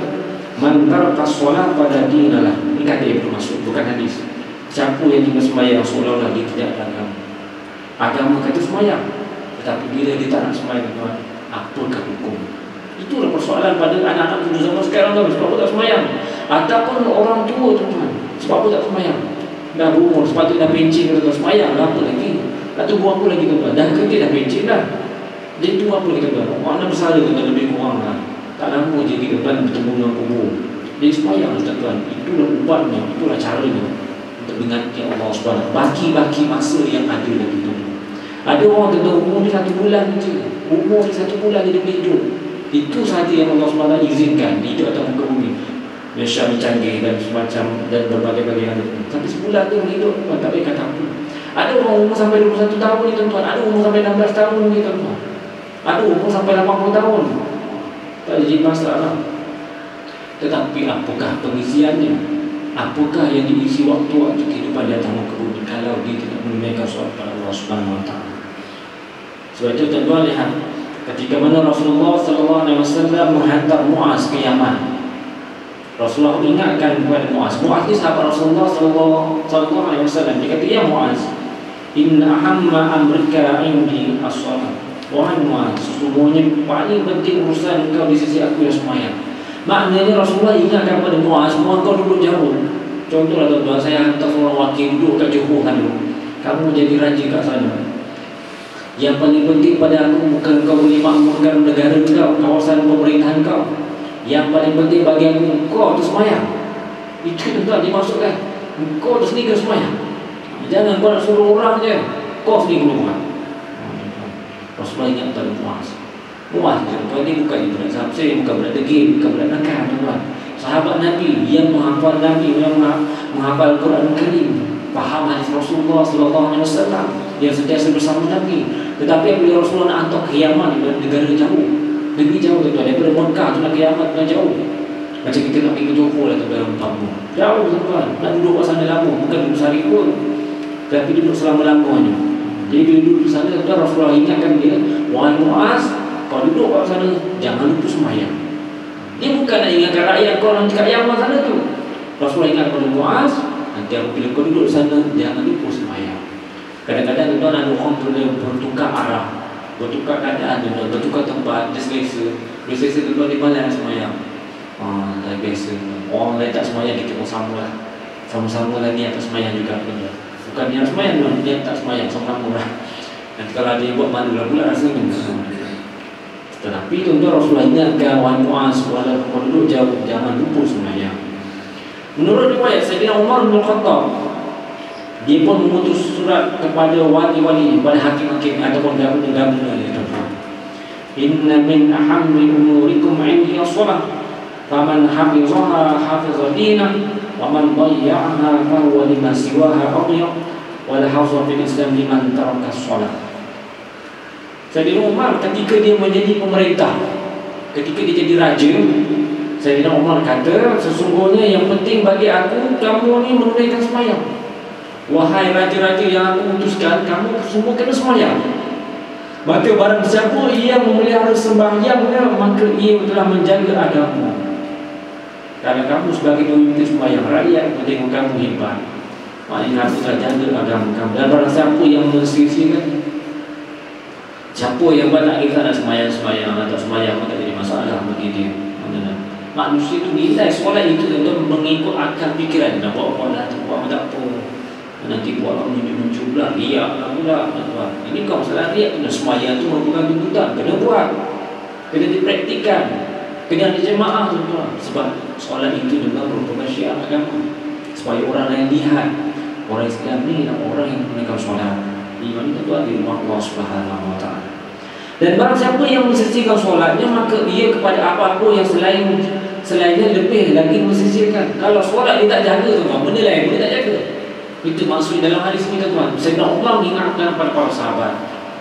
"Man taraka shalah pada dinalah." Ini kata Ibnu Mas'ud, bukan hadis. Siapa yang tinggal sembahyang seolah-olah dia tidak ada agama. Agama kata sembahyang, tetapi bila dia tak nak sembahyang tuan, apakah hukum? Itulah persoalan pada anak-anak muda zaman sekarang tuan. Sebab apa tak sembahyang? Ataupun orang tua tuan, sebab apa tak sembahyang? Dah berumur, sepatutnya dah pencen kata sembahyang, apa lagi? Tak tunggu apa lagi tuan? Dah kerja dah pencen dah. Dia tu apa kita tuan? Makna bersalah tuan lebih kurang lah. Tak lama je kita tuan bertemu dengan kubur. Dia sembahyang tuan. Itulah ubatnya, itulah caranya untuk mengingati Allah SWT. Baki-baki masa yang ada lagi tu. Ada orang tuan umur dia 1 bulan je. Umur dia 1 bulan dia boleh hidup. Itu sahaja yang Allah SWT izinkan hidup atas muka bumi. Malaysia canggih dan semacam dan berbagai-bagai yang ada. Tapi sebulan dia boleh hidup tuan, tak boleh kata apa. Ada orang umur sampai 21 tahun ni tuan. Ada umur sampai 16 tahun ni tuan. Ada umur sampai 80 tahun. Tak jadi masalah. Tetapi apakah pengisiannya? Apakah yang diisi waktu kehidupan di atas muka bumi kalau dia tidak menunaikan solat pada Allah Subhanahu wa taala? Sebab itu tuan-tuan lihat ketika mana Rasulullah SAW menghantar Muaz ke Yaman. Rasulullah ingatkan kepada Muaz. Muaz ni sahabat Rasulullah SAW. Dia kata, "Ya Muaz, inna ahamma amrika indi as-salat." Wahai Muaz, sesungguhnya paling penting urusan kau di sisi aku yang sembahyang. Maknanya Rasulullah ingatkan kepada Muaz, Muaz kau duduk jauh. Contohlah tuan-tuan, saya hantar seorang wakil duduk kat Johor sana. Kamu jadi raja kat sana. Yang paling penting pada aku bukan kau boleh makmurkan negara kau, kawasan pemerintahan kau. Yang paling penting bagi aku, kau tu sembahyang. Itu tuan-tuan dimaksudkan. Kau tu sendiri kena sembahyang. Jangan kau nak suruh orang je, kau sendiri kena buat. Rasulullah ingat pada Muaz. Muaz tuan ni bukan budak sapsir, bukan budak degil, bukan budak nakal tuan. Sahabat Nabi yang menghafal Nabi, yang menghafal Quran Karim, faham hadis Rasulullah SAW, yang sentiasa bersama Nabi. Tetapi apabila Rasulullah nak hantar ke Yaman, negara jauh, negeri jauh tuan, daripada Mekah tu nak ke Yaman tu jauh. Macam kita nak pergi ke Johor lah tuan, dalam kampung jauh tuan, nak duduk kat sana lama, bukan duduk sehari pun, tapi duduk selama-lamanya. Jadi bila duduk di sana tuan, Rasulullah ingatkan dia, "Wahai Muaz, kau duduk kat sana, jangan lupa sembahyang." Dia bukan nak ingatkan rakyat kau nanti kat Yaman sana tu. Rasulullah ingat kepada Muaz, nanti apabila kau duduk di sana, jangan lupa sembahyang. Kadang-kadang tuan ada orang bertukar arah, bertukar keadaan tuan, bertukar tempat, dia selesa tuan di mana nak sembahyang. Dah biasa. Orang lain tak semayang, kita pun sama lah. Sama-sama lah niat tak semayang juga. Bukan niat semayang, niat tak semayang, sama-sama lah. Nanti kalau ada yang buat malu lah pula rasanya. Tetapi tuan-tuan, Rasulullah ingatkan wahai Muaz, walaupun kau duduk jauh, jangan lupa semayang. Menurut riwayat Sayyidina Umar bin Khattab, dia pun mengutus surat kepada wali-wali, kepada hakim-hakim ataupun gabungan-gabungan itu. Inna min ahammi umurikum 'indi as-salah, faman hafizaha hafiza dinah, wa man dhayya'aha fa huwa lima siwaha adhiya, wa la hafza fil Islam liman taraka as-salah. Sayyidina Umar ketika dia menjadi pemerintah, ketika dia jadi raja, Sayyidina Umar kata, sesungguhnya yang penting bagi aku, kamu ni menunaikan sembahyang. Wahai raja-raja yang aku utuskan, kamu semua kena sembahyang. Maka barang siapa ia memelihara sembahyangnya, maka ia telah menjaga agama. Kalau kamu sebagai pemimpin sembahyang, rakyat tengok kamu hebat, maknanya aku telah jaga agama kamu. Dan barang siapa yang mensia-siakan, siapa yang banyak kita nak sembahyang atau sembahyang, tak jadi masalah bagi dia. Manusia itu nilai solat itu tentu mengikut akal fikiran. Nak buat apa, nak buat tak apa, nanti buat orang ini muncul pula riak pula. Ini kau masalah riak. Kena sembahyang tu merupakan tuntutan, kena buat, kena dipraktikkan, kena ada jemaah tuan-tuan. Sebab solat itu juga merupakan syiar agama, supaya orang lain lihat orang Islam ni orang yang menunaikan solat. Iman itu tuan di rumah Allah Subhanahu Wa Taala. Dan barang siapa yang mensisihkan solatnya, maka dia kepada apa-apa yang selainnya lebih lagi mensisihkan. Kalau solat dia tak jaga tuan, benda lain dia tak jaga. Itu maksud dalam hadis ini tuan. Sayyidina Umar mengingatkan kepada para sahabat,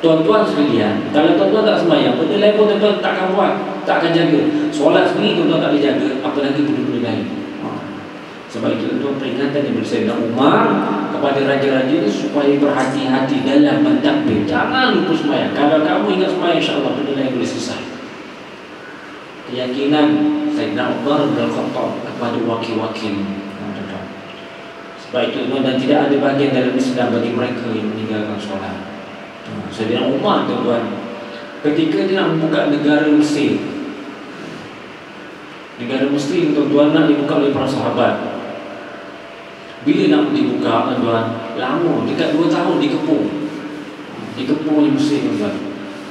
tuan-tuan sekalian, kalau tuan-tuan tak sembahyang, benda lain pun tuan-tuan takkan buat, takkan jaga. Solat sendiri tuan-tuan tak boleh jaga, apa lagi benda-benda lain. Sebab itu tuan peringatan daripada Sayyidina Umar kepada raja-raja itu supaya berhati-hati dalam mentakbir. Jangan lupa sembahyang. Kalau kamu ingat sembahyang, insya-Allah benda lain boleh selesai. Keyakinan Sayyidina Umar bin Khattab kepada wakil-wakil. Sebab itu tuan, dan tidak ada bagian dalam Islam bagi mereka yang meninggalkan solat. Sayyidina Umar tuan, ketika dia nak membuka negara Mesir, negara Mesir tuan, nak dibuka oleh para sahabat. Bila nak dibuka tuan, lama, dekat 2 tahun dikepung di Mesir tuan.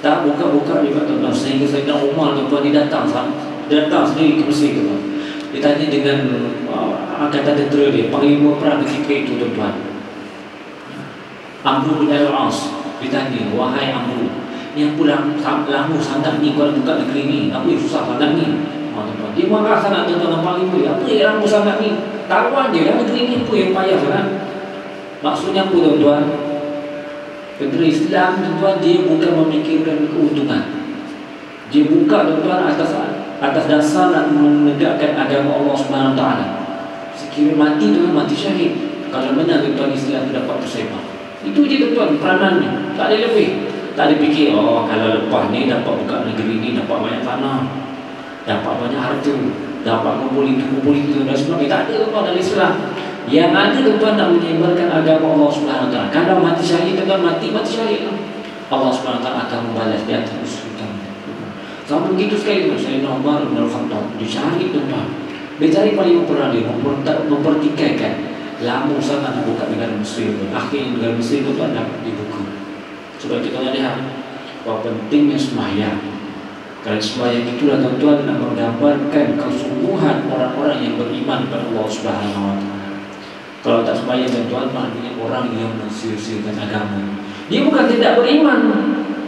Tak buka-buka juga tuan, sehingga Sayyidina Umar tuan dia datang sendiri ke Mesir tuan. Dia tanya dengan angkatan tentera dia, panglima perang ketika itu tuan, Amr bin al-As. Ditanya, wahai Amr, ni apa lama sangat ni kau buka negeri ni, apa yang susah sangat ni? Dia marah sangat tuan-tuan panglima dia, apa yang lama sangat ni? Taruhan je lah negeri ni, apa yang payah sangat? Maksudnya apa tuan-tuan? Negeri Islam tuan-tuan, dia bukan memikirkan keuntungan. Dia buka tuan-tuan atas dasar nak menegakkan agama Allah Subhanahu Wa Taala. Sekiranya mati tuan, mati syahid. Kalau benar tuan, Islam itu dapat tersebar. Itu je tuan, peranannya. Tak ada lebih. Tak ada fikir, kalau lepas ni dapat buka negeri ni, dapat banyak tanah, dapat banyak harta, dapat kumpul itu dan sebagainya. Tak ada tuan dalam Islam. Yang ada tuan nak menyebarkan agama Allah Subhanahu Wa Taala. Kalau mati syahid tuan, mati syahid, Allah Subhanahu Wa Taala akan membalas di atas kesulitan. Sama begitu sekali tuan, Sayyidina Umar bin Khattab dicari tuan. Dia cari paling pernah dia mempertikaikan. Lama sangat nak buka negara Mesir tuan. Akhirnya negara Mesir tuan dapat dibuka. Sebab kita lihat bahawa pentingnya sembahyang. Kerana sembahyang itulah tuan-tuan nak menggambarkan kesungguhan orang-orang yang beriman kepada Allah Subhanahu Wa Taala. Kalau tak sembahyang tuan-tuan, maknanya orang yang mensia-siakan agama. Dia bukan tidak beriman,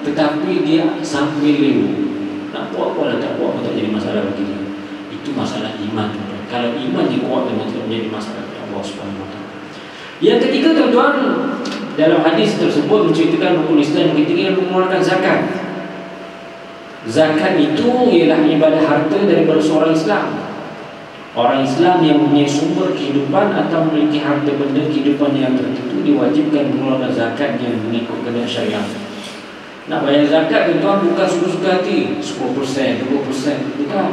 tetapi dia sambil lewu. Nak buat apa, tak buat, tak jadi masalah bagi dia. Itu masalah iman tuan-tuan. Kalau iman dia kuat, dia tidak menjadi masalah bagi Allah Subhanahu Wa Taala. Yang ketiga tuan-tuan, dalam hadis tersebut menceritakan rukun Islam yang ketiga yang mengeluarkan zakat. Zakat itu ialah ibadah harta daripada seorang Islam. Orang Islam yang mempunyai sumber kehidupan atau memiliki harta benda kehidupan yang tertentu diwajibkan mengeluarkan zakatnya mengikut keadaan syariat. Nak bayar zakat tuan bukan suka-suka hati 10%, 20%, bukan.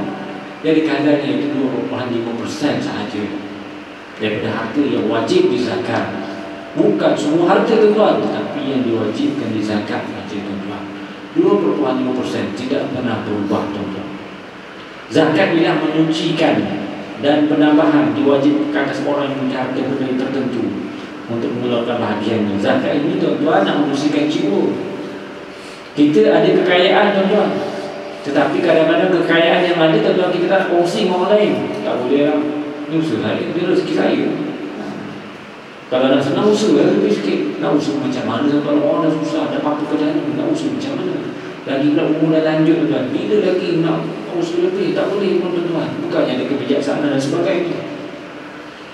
Jadi kadarnya itu 2.5% sahaja daripada harta yang wajib dizakat. Bukan semua harta tuan, tetapi yang diwajibkan dizakat saja tuan. 2.5% tidak pernah berubah tuan. Zakat ialah menyucikan dan penambahan diwajibkan atas orang yang memiliki harta benda tertentu untuk mengeluarkan bahagiannya. Zakat ini tuan-tuan nak membersihkan jiwa. Kita ada kekayaan tuan-tuan, tetapi kadang-kadang kekayaan yang ada tuan-tuan kita tak kongsi dengan orang lain. Tak boleh lah, ni usaha saya, dia rezeki saya. Kalau nak senang usaha lebih sikit. Nak usaha macam mana tuan-tuan, orang dah susah, dah apa-apa kerjaan, nak usaha macam mana. Lagi pula umur dah lanjut tuan-tuan, bila lagi nak usaha lebih? Tak boleh pun tuan-tuan. Bukannya ada kebijaksanaan dan sebagainya.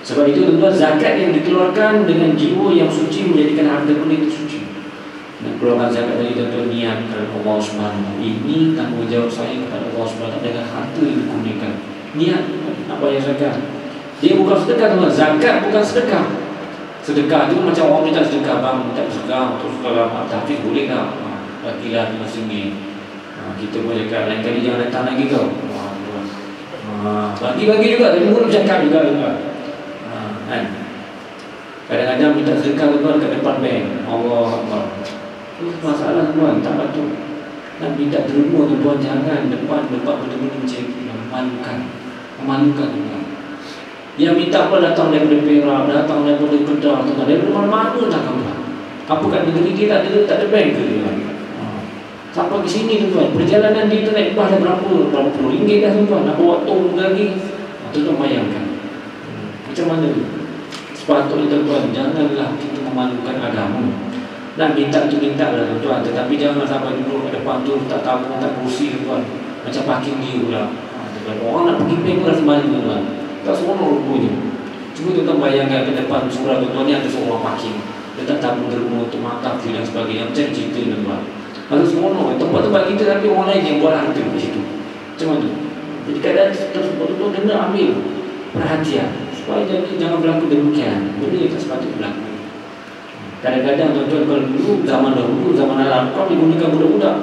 Sebab itu tuan-tuan, zakat yang dikeluarkan dengan jiwa yang suci menjadikan harta benda itu suci. Nak keluarkan zakat dari tuan-tuan, niat kepada Allah SWT. Ini tanggungjawab saya kepada Allah SWT dengan harta yang digunakan. Niat nak bayar zakat. Dia bukan sedekah tuan-tuan. Zakat bukan sedekah. Sedekah tu macam orang minta sedekah, bang minta sedekah terus kalau tahfiz boleh tak? Bagilah RM5. Kita pun cakap lain kali jangan datang lagi kau. Bagi-bagi juga, tapi mulut cakap juga tuan. Kan? Kadang-kadang minta sedekah tuan kat depan bank. Allah Akbar. Itu masalah tuan, tak patut. Nak minta terima tuan, jangan depan betul-betul macam memalukan tuan. Yang minta apa datang daripada Perak, datang daripada Kedah, daripada mana-mana tak kamu. Apa kat negeri kita tak ada bank ke tuan? Sampai ke sini tuan, perjalanan di internet dah berapa puluh ringgit dah tuan. Nak bawa tong lagi. Tuan bayangkan. Macam mana tu? Sepatutnya tuan, janganlah kita memalukan agama. Nak minta tu minta lah tuan, tetapi jangan sampai duduk kat depan tu tak tabung, tak kursi tuan. Macam parking dia pula. Orang nak pergi bank pun rasa malu tuan. Tak seronok rupanya. Cuba tuan bayangkan ke depan surau tuan ni ada seorang parking. Dia tak tabung terima untuk makan dan sebagainya. Macam cerita tuan. Kalau seronok tempat-tempat kita tapi orang lain yang buat harta di situ. Macam mana? Jadi kadang betul-betul kena ambil perhatian supaya jangan berlaku demikian. Benda yang tak sepatutnya berlaku. Kadang-kadang tuan-tuan kalau dulu zaman dahulu, zaman Al-Quran digunakan budak-budak.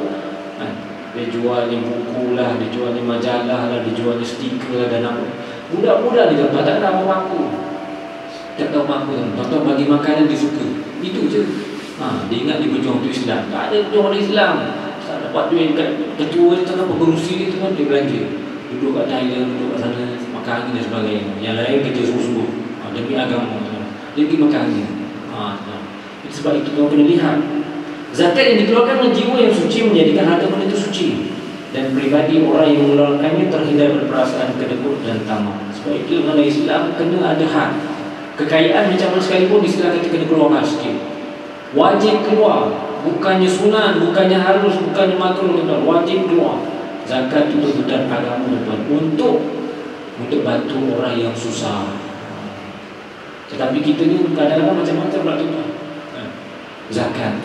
Dia jualnya buku lah, dia jualnya majalah lah, dia jualnya stiker lah dan apa. Budak-budak ni tuan-tuan tak tahu mampu. Tak tahu mampu tuan-tuan bagi makanan dia suka. Itu je. Dia ingat dia berjuang untuk Islam. Tak ada berjuang untuk Islam. Tak dapat duit kat ketua ni tuan-tuan, pengerusi dia tuan-tuan, dia belanja. Duduk kat Thailand, duduk kat sana, makan angin dan sebagainya. Yang lain kerja sungguh-sungguh. Demi agama tuan. Dia pergi makan angin. Sebab itu kau kena lihat. Zakat yang dikeluarkan oleh jiwa yang suci menjadikan harta benda itu suci. Dan pribadi orang yang mengeluarkannya terhindar dari perasaan kedekut dan tamak. Sebab itu dalam Islam kena ada had. Kekayaan macam mana sekalipun Islam kita kena keluarkan sikit. Wajib keluar. Bukannya sunat, bukannya harus, bukannya makruh tuan. Wajib keluar. Zakat itu tuntutan agama tuan. Untuk bantu orang yang susah. Tetapi kita ni kadang-kadang macam-macam pula tuan. Zakat.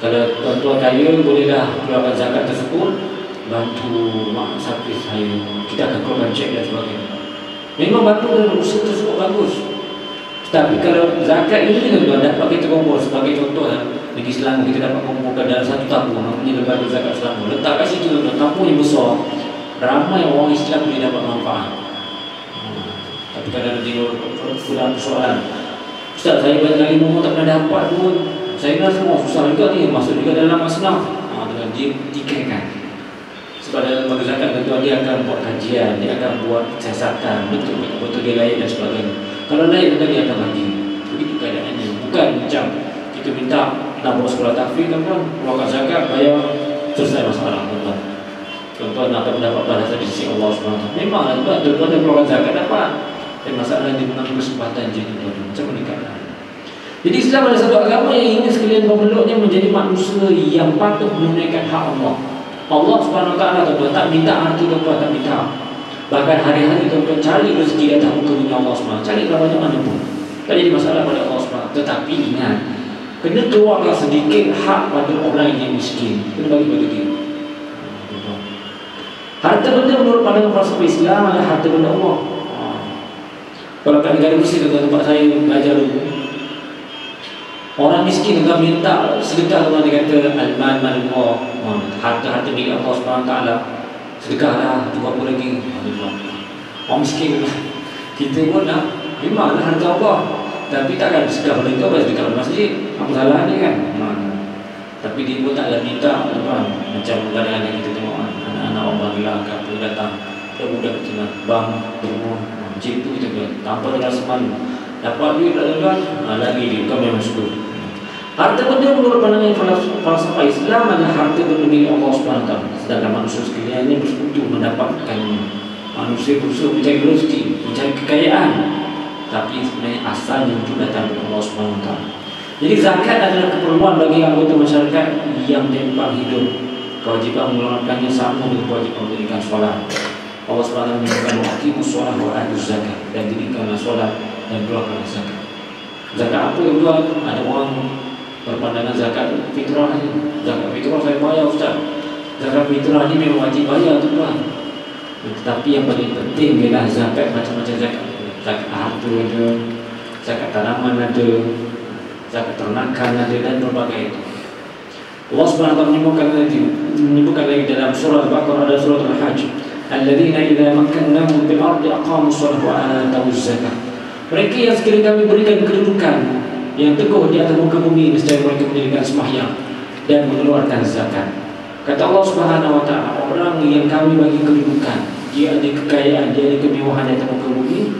Kalau tuan-tuan kaya bolehlah keluarkan zakat tersebut, bantu mak sapi saya, kita akan keluarkan cek dan sebagainya. Memang bantu dan usaha tersebut bagus. Tapi kalau zakat ini tuan-tuan dapat kita kumpul, sebagai contoh negeri Selangor kita dapat kumpulkan dalam satu tabung namanya lembaga zakat Selangor. Letak kat situ tuan-tuan, tabung yang besar, ramai orang Islam boleh dapat manfaat. Tapi kadang-kadang dia kurang persoalan. Ustaz, saya banyak kali mohon tak pernah dapat pun. Saya rasa susah juga ni, masuk juga dalam asnaf. Dengan dia tikaikan. Sebab dalam lembaga zakat tentu dia akan buat kajian, dia akan buat siasatan, betul dia layak dan sebagainya. Kalau layak tentu dia akan bagi. Begitu keadaannya. Bukan macam kita minta nak buat sekolah tahfiz kan, keluarkan zakat, bayar, selesai masalah tuan-tuan. Tuan-tuan akan mendapat balasan di sisi Allah SWT. Memanglah tuan-tuan yang keluarkan zakat dapat. Dan masalah dia mengambil kesempatan je tuan-tuan. Macam mana keadaan? Jadi Islam adalah satu agama yang ingin sekalian pemeluknya menjadi manusia yang patuh menunaikan hak Allah. Allah SWT tuan-tuan tak minta harta tuan-tuan, tak minta. Bahkan hari-hari tuan-tuan cari rezeki datang muka dunia Allah SWT. Cari macam mana pun. Tak jadi masalah pada Allah SWT. Tetapi ingat, kena keluarkan sedikit hak pada orang yang miskin. Kena bagi pada dia. Harta benda menurut pandangan falsafah Islam adalah harta benda Allah. Kalau kat negara Mesir tempat saya belajar dulu, orang miskin juga minta sedekah. Orang dia kata al-mal malullah, harta-harta milik Allah SWT, sedekahlah, tu apa lagi. Orang miskin kita pun dah memanglah harta Allah, tapi takkan sedekah pada itu, apa sedekah pada masjid, apa salahnya kan. Tapi dia pun taklah minta macam kadang-kadang kita tengok anak-anak orang Bangla ke apa datang, budak cina bang berumur macam itu kita bilang tanpa ada rasa malu. Dapat duit lagi dia kau memang suka. Harta benda menurut pandangan falsafah Islam adalah harta benda milik Allah Subhanahu Wa Taala. Sedangkan manusia sekalian ini bersekutu mendapatkannya. Manusia berusaha mencari rezeki, mencari kekayaan, tapi sebenarnya asalnya itu datang dari Allah Subhanahu Wa Taala. Jadi zakat adalah keperluan bagi anggota masyarakat yang tempang hidup. Kewajiban mengeluarkannya sama dengan kewajiban mendirikan solat. Allah Subhanahu Wa Taala menyebutkan aqimus solat wa atuz zakat, dan dirikanlah solat dan keluarkanlah zakat. Zakat apa yang tuan? Ada orang berpandangan zakat fitrah ni. Zakat fitrah saya bayar ustaz. Zakat fitrah ni memang wajib bayar tuan. Tetapi yang paling penting ialah zakat macam-macam zakat. Zakat harta ada, zakat tanaman ada, zakat ternakan ada, dan berbagai itu. Allah Subhanahu wa taala menyebutkan lagi dalam surah Al-Baqarah dan surah Al-Hajj, alladzina idza makkannahum fil ardi aqamus salata wa atawuz zakat. Mereka yang sekiranya kami berikan kedudukan yang teguh di atas muka bumi, nescaya mereka mendirikan sembahyang dan mengeluarkan zakat. Kata Allah Subhanahu wa taala, orang yang kami bagi kedudukan, dia ada kekayaan, dia ada kemewahan di atas muka bumi,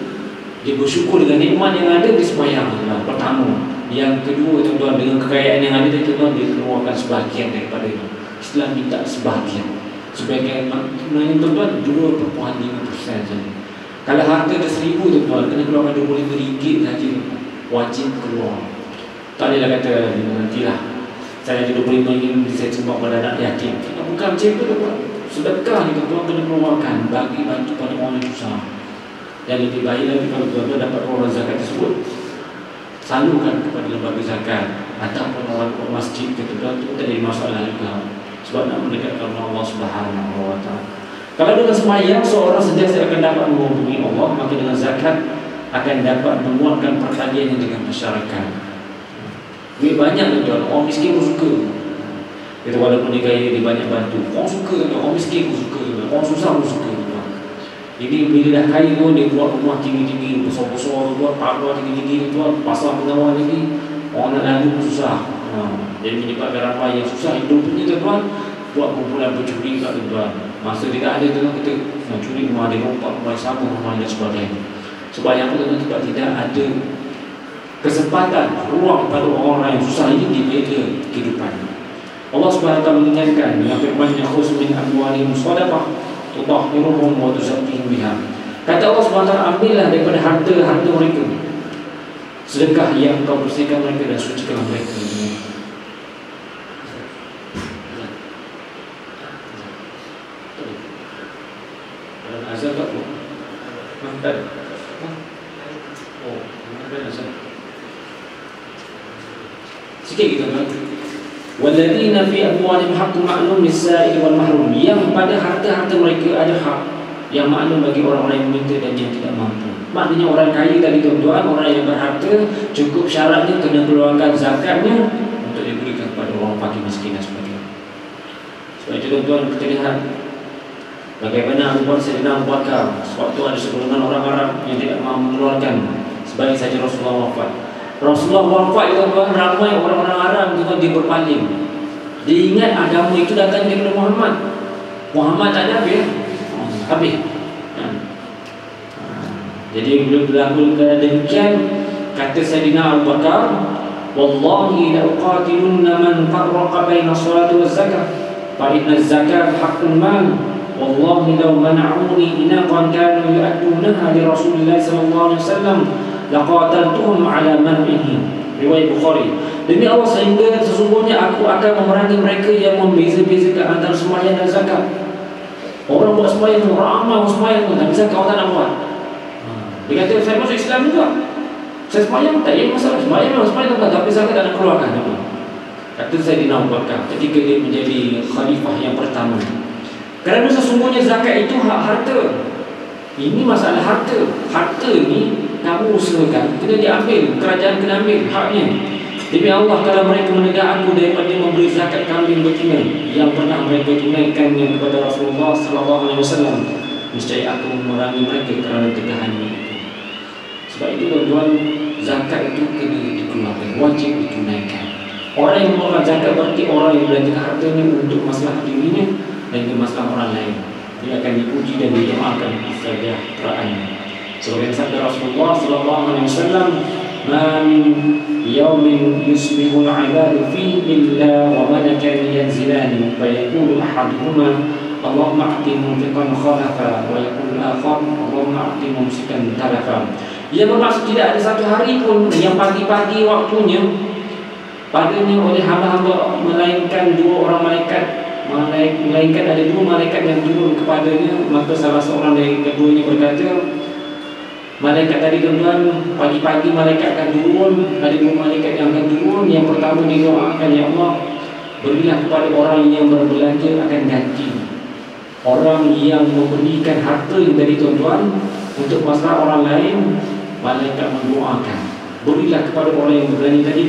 dia bersyukur dengan nikmat yang ada di sembahyang. Pertama. Yang kedua, tuan-tuan, dengan kekayaan yang ada, tuan-tuan, dia keluarkan sebahagian daripada itu. Islam minta sebahagian. Sebagian sebenarnya, tuan-tuan, 2.5% saja. Kalau harta ada 1,000, tuan-tuan, kena keluarkan RM25 saja. Wajib keluar. Tak bolehlah kata nantilah saya ada RM25 saya sumbang pada anak yatim. Bukan macam itu, tuan-tuan. Sedekah ni, tuan-tuan, kena keluarkan bagi bantu pada orang yang susah. Dan lebih baik lagi kalau tuan-tuan dapat orang zakat tersebut, salurkan kepada lembaga zakat ataupun orang masjid ke tuan, itu tak jadi masalah juga, sebab nak mendekatkan Allah Subhanahu Wa Taala. Kalau dengan sembahyang seorang sentiasa akan dapat menghubungi Allah, maka dengan zakat akan dapat menguatkan pertaliannya dengan masyarakat. Duit banyak tuan, orang miskin pun suka. Kita walaupun dia kaya, dia banyak bantu, orang suka, orang miskin pun suka, orang susah pun suka. Jadi bila dah kaya tu, dia buat rumah tinggi-tinggi, besar-besar, buat pagar tinggi-tinggi, buat pasar pengawal lagi, orang nak lalu pun susah. Jadi menyebabkan ramai yang susah hidup ni tuan-tuan, buat kumpulan pencuri kat tuan-tuan. Masa dia tak ada tuan, kita nak curi rumah dia, rompak rumah sama, rumah dan sebagainya. Sebab yang tuan-tuan, sebab tidak ada kesempatan ruang pada orang yang susah ini dibela kehidupan. Allah Subhanahu Wa Taala mengingatkan dengan firman-Nya, khudz min amwalihim shadaqah tutahhiruhum wa tuzakkihim biha. Kata Allah Subhanahu Wa Taala, ambillah daripada harta mereka sedekah yang kau bersihkan mereka dan sucikan mereka. Dalam azan tak bu? Tak ada. Oh, ada azan. Sikit kita kan. Walladzina fi amwalihim haqqun ma'lum lis-sa'il wal mahrum. Yang pada harta-harta mereka ada hak yang maklum bagi orang-orang yang meminta dan yang tidak mampu. Maknanya orang kaya tadi tuan-tuan, orang yang berharta, cukup syaratnya kena keluarkan zakatnya untuk diberikan kepada orang fakir miskin dan sebagainya. Sebab itu tuan-tuan, kita lihat bagaimana Sayyidina Abu Bakar sewaktu ada sekelumpulan orang Arab yang tidak mahu mengeluarkan sebaik saja Rasulullah wafat. Rasulullah wafat, tuan-tuan, ramai orang-orang Arab tuan-tuan dia berpaling. Dia ingat agama itu datang daripada Muhammad. Muhammad tak ada habis. Habis. Jadi bila berlaku demikian, kata Sayyidina Abu Bakar, wallahi la uqatilunna man farraqa baina salati waz zakah fa inna az-zakata haqqul mal. Wallahi law mana'uni inaqan kanu yu'addunaha li Rasulillah sallallahu alaihi wasallam laqataltuhum ala man'ihi. Riwayat Bukhari. Demi Allah, sehingga sesungguhnya aku akan memerangi mereka yang membeza-bezakan antara sembahyang dan zakat. Orang buat sembahyang, ramai sembahyang, tak bisa kau tak nak buat. Dia kata, saya masuk Islam juga, saya sembahyang tak, ia masalah sembahyang memang sembahyang, tapi zakat tak nak keluarkan. Kata Sayyidina Abu Bakar ketika dia menjadi khalifah yang pertama, kerana sesungguhnya zakat itu hak harta. Ini masalah harta. Harta ni kamu usahakan, kena diambil, kerajaan kena ambil haknya. Demi Allah, kalau mereka menegak aku daripada memberi zakat kambing betina yang pernah mereka tunaikannya kepada Rasulullah sallallahu alaihi wasallam, niscaya aku memerangi mereka kerana tegahannya. Sebab itu tuan-tuan, zakat itu kena dikeluarkan, wajib ditunaikan. Orang yang mengeluarkan zakat berarti orang yang belanjakan hartanya untuk masalah dirinya dan untuk masalah orang lain. dia akan dipuji dan didoakan kesejahteraannya. Sebagai sabda Rasulullah sallallahu alaihi wasallam, "Ma min yawmin yusbihu al-'ibadu fihi illa wa malakan yanzilani fa yaqulu ahaduhuma Allahumma a'ti munfiqan khalafa wa yaqulu al-akhar Allahumma a'ti mumsikan talafa." Ia bermaksud tidak ada satu hari pun yang pagi-pagi waktunya padanya oleh hamba-hamba melainkan dua orang malaikat, melainkan ada dua malaikat yang turun kepadanya. Maka salah seorang dari keduanya berkata, malaikat tadi tuan-tuan, pagi-pagi malaikat akan turun. Ada dua malaikat yang akan turun. Yang pertama didoakan, ya Allah, berilah kepada orang yang berbelanja akan ganti. Orang yang memberikan harta yang tadi tuan-tuan untuk masalah orang lain, malaikat mendoakan, berilah kepada orang yang berbelanja tadi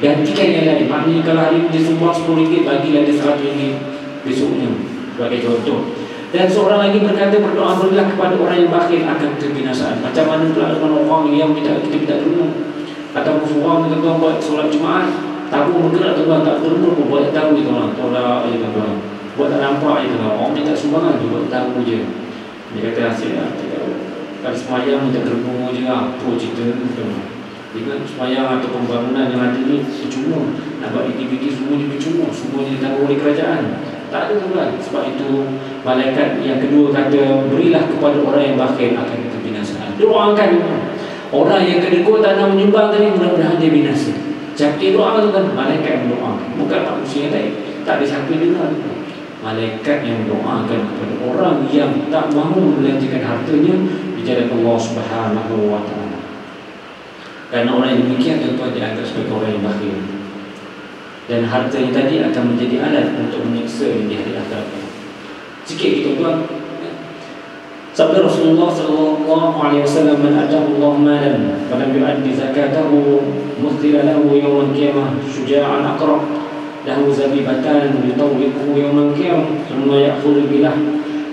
gantikan yang lain. Maknanya kalau hari ini dia sumbang RM10, bagilah dia RM100 besoknya, sebagai contoh. Dan seorang lagi berkata, berdoa, berilah kepada orang yang bakhil akan kebinasaan. Macam mana pula dengan orang yang kita tidak derma, atau seorang kita buat solat Jumaat tabung bergerak tuan, tak derma pun buat tahu tuan, tolak je tuan, buat tak nampak je tuan. Orang minta sumbangan je, buat tahu je. Dia kata hasil lah, kalau semayang minta derma je, apa cerita tuan. Dengan semayang atau pembangunan yang ada ni percuma, nak buat aktiviti semua ni percuma, semuanya ditanggung oleh kerajaan. Tak ada tuan. Sebab itu malaikat yang kedua kata, berilah kepada orang yang bakhil akan kebinasaan. Doakan orang yang kedekut tak nak menyumbang tadi, mudah-mudahan dia binasa. Siapa dia doa tuan? Malaikat yang mendoakan, bukan manusia yang lain. Tak ada siapa yang dengar. Malaikat yang mendoakan kepada orang yang tak mahu membelanjakan hartanya di jalan Allah Subhanahu wa taala. Karena orang yang demikian tuan-tuan dianggap sebagai orang yang bakhil, dan hartanya tadi akan menjadi alat untuk menyiksa di hari akhirat. Sikit kita tuan. Sabda Rasulullah sallallahu alaihi wasallam, "Man atahu Allah malan fa lam yu'addi zakatahu muthila lahu yawm al-qiyamah syuja'an aqrab lahu zabibatan yutawwiquhu yawm al-qiyamah thumma ya'khudhu bilah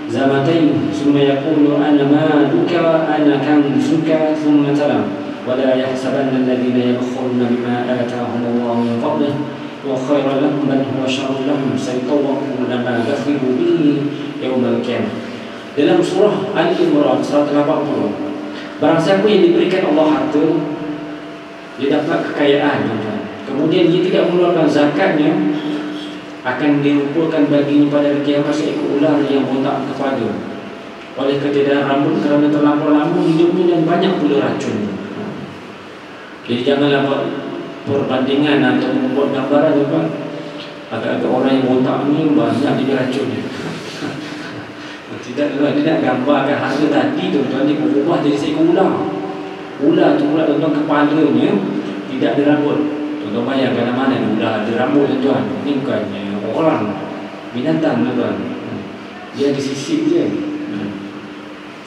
zamatayn thumma yaqulu ana maluka ana kanzuka thumma tala wa la yahsabanna alladhina yabkhuluna bima atahum Allah min fadlihi wa khairan lahum bal huwa syarrun lahum sayatawwaquna ma bakhilu bihi yawm al-qiyamah." Dalam surah Al-Imran 180, barang siapa yang diberikan Allah harta, dia dapat kekayaan, kemudian dia tidak mengeluarkan zakatnya, akan dirupakan baginya pada hari kiamat seekor ular yang botak kepala oleh ketiadaan rambut kerana terlampau lama hidupnya dan banyak pula racun. Jadi janganlah buat perbandingan atau membuat gambaran tuan. Agak-agak orang yang botak ni banyak dia racunnya. Tidak tuan, dia nak gambarkan harta tadi tuan-tuan, dia berubah jadi seekor ular. Ular tu pula tuan-tuan kepalanya tidak ada rambut. Tuan-tuan bayangkan mana ular ada rambut tuan-tuan. Ini bukannya orang, binatang tuan-tuan. Dia disisip je.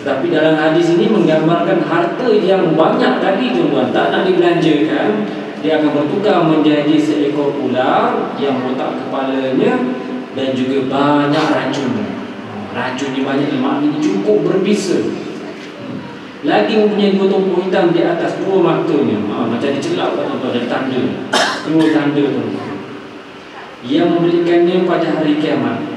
Tetapi dalam hadis ini menggambarkan harta yang banyak tadi tuan-tuan, tak nak dibelanjakan, dia akan bertukar menjadi seekor ular yang botak kepalanya dan juga banyak racun. Racunnya banyak, maknanya cukup berbisa. Lagi mempunyai dua tumpuk hitam di atas dua matanya, macam dicelak tuan-tuan, ada tanda, dua tanda tuan-tuan. Yang memberikannya pada hari kiamat.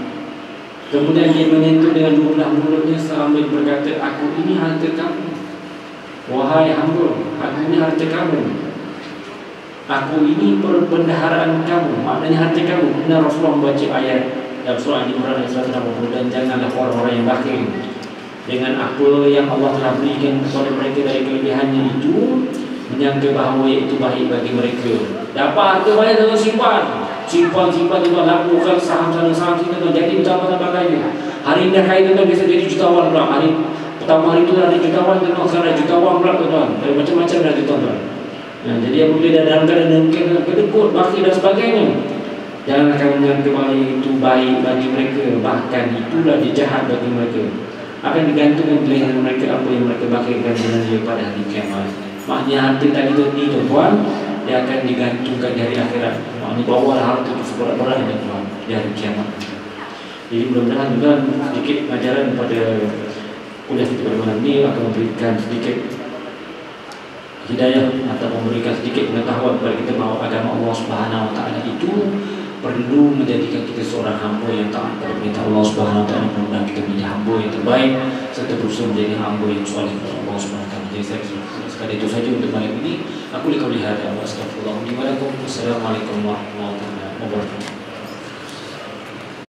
Kemudian dia menyentuh dengan dua belah mulutnya sambil berkata, "Aku ini harta kamu, wahai hamba, aku ini harta kamu. Aku ini perbendaharaan kamu," maknanya harta kamu. Benar Rasulullah membaca ayat dalam surah Al-Imran ayat 160, "Dan janganlah orang-orang yang bakhil dengan apa yang Allah telah berikan kepada mereka dari kelebihannya itu, menyangka bahawa itu baik bagi mereka." Dapat harta banyak dalam simpan tuan-tuan, lakukan saham sana saham sini tuan, jadi bertambah-tambah kaya. Hari ini dah kaya tuan-tuan, biasa jadi jutawan pula. Hari pertama hari itu ada jutawan tuan-tuan, sekarang ada jutawan pula tuan-tuan. Dari macam-macam dah tuan-tuan. Jadi apabila dah dalam keadaan mungkin kedekut, bakhil dan sebagainya, jangan kamu menyangka bahawa itu baik bagi mereka, bahkan itulah dia jahat bagi mereka. Akan digantungkan pilihan mereka apa yang mereka bakhilkan dengan dia pada hari kiamat. Maknanya harta tadi tuan-tuan, dia akan digantungkan di hari akhirat. Maknanya bawalah harta itu seberat-berat tuan-tuan di hari kiamat. Jadi mudah-mudahan juga sedikit ajaran pada kuliah kita pada malam ini akan memberikan sedikit hidayah atau memberikan sedikit pengetahuan kepada kita bahawa agama Allah Subhanahu wa taala itu perlu menjadikan kita seorang hamba yang taat pada perintah Allah Subhanahu Wa Taala. Mudah-mudahan kita menjadi hamba yang terbaik serta berusaha menjadi hamba yang soleh kepada Allah Subhanahu Wa Taala. Jadi saya sekadar itu saja untuk malam ini. Aku lihat wa astaghfirullah li wa lakum. Wassalamualaikum warahmatullahi wabarakatuh.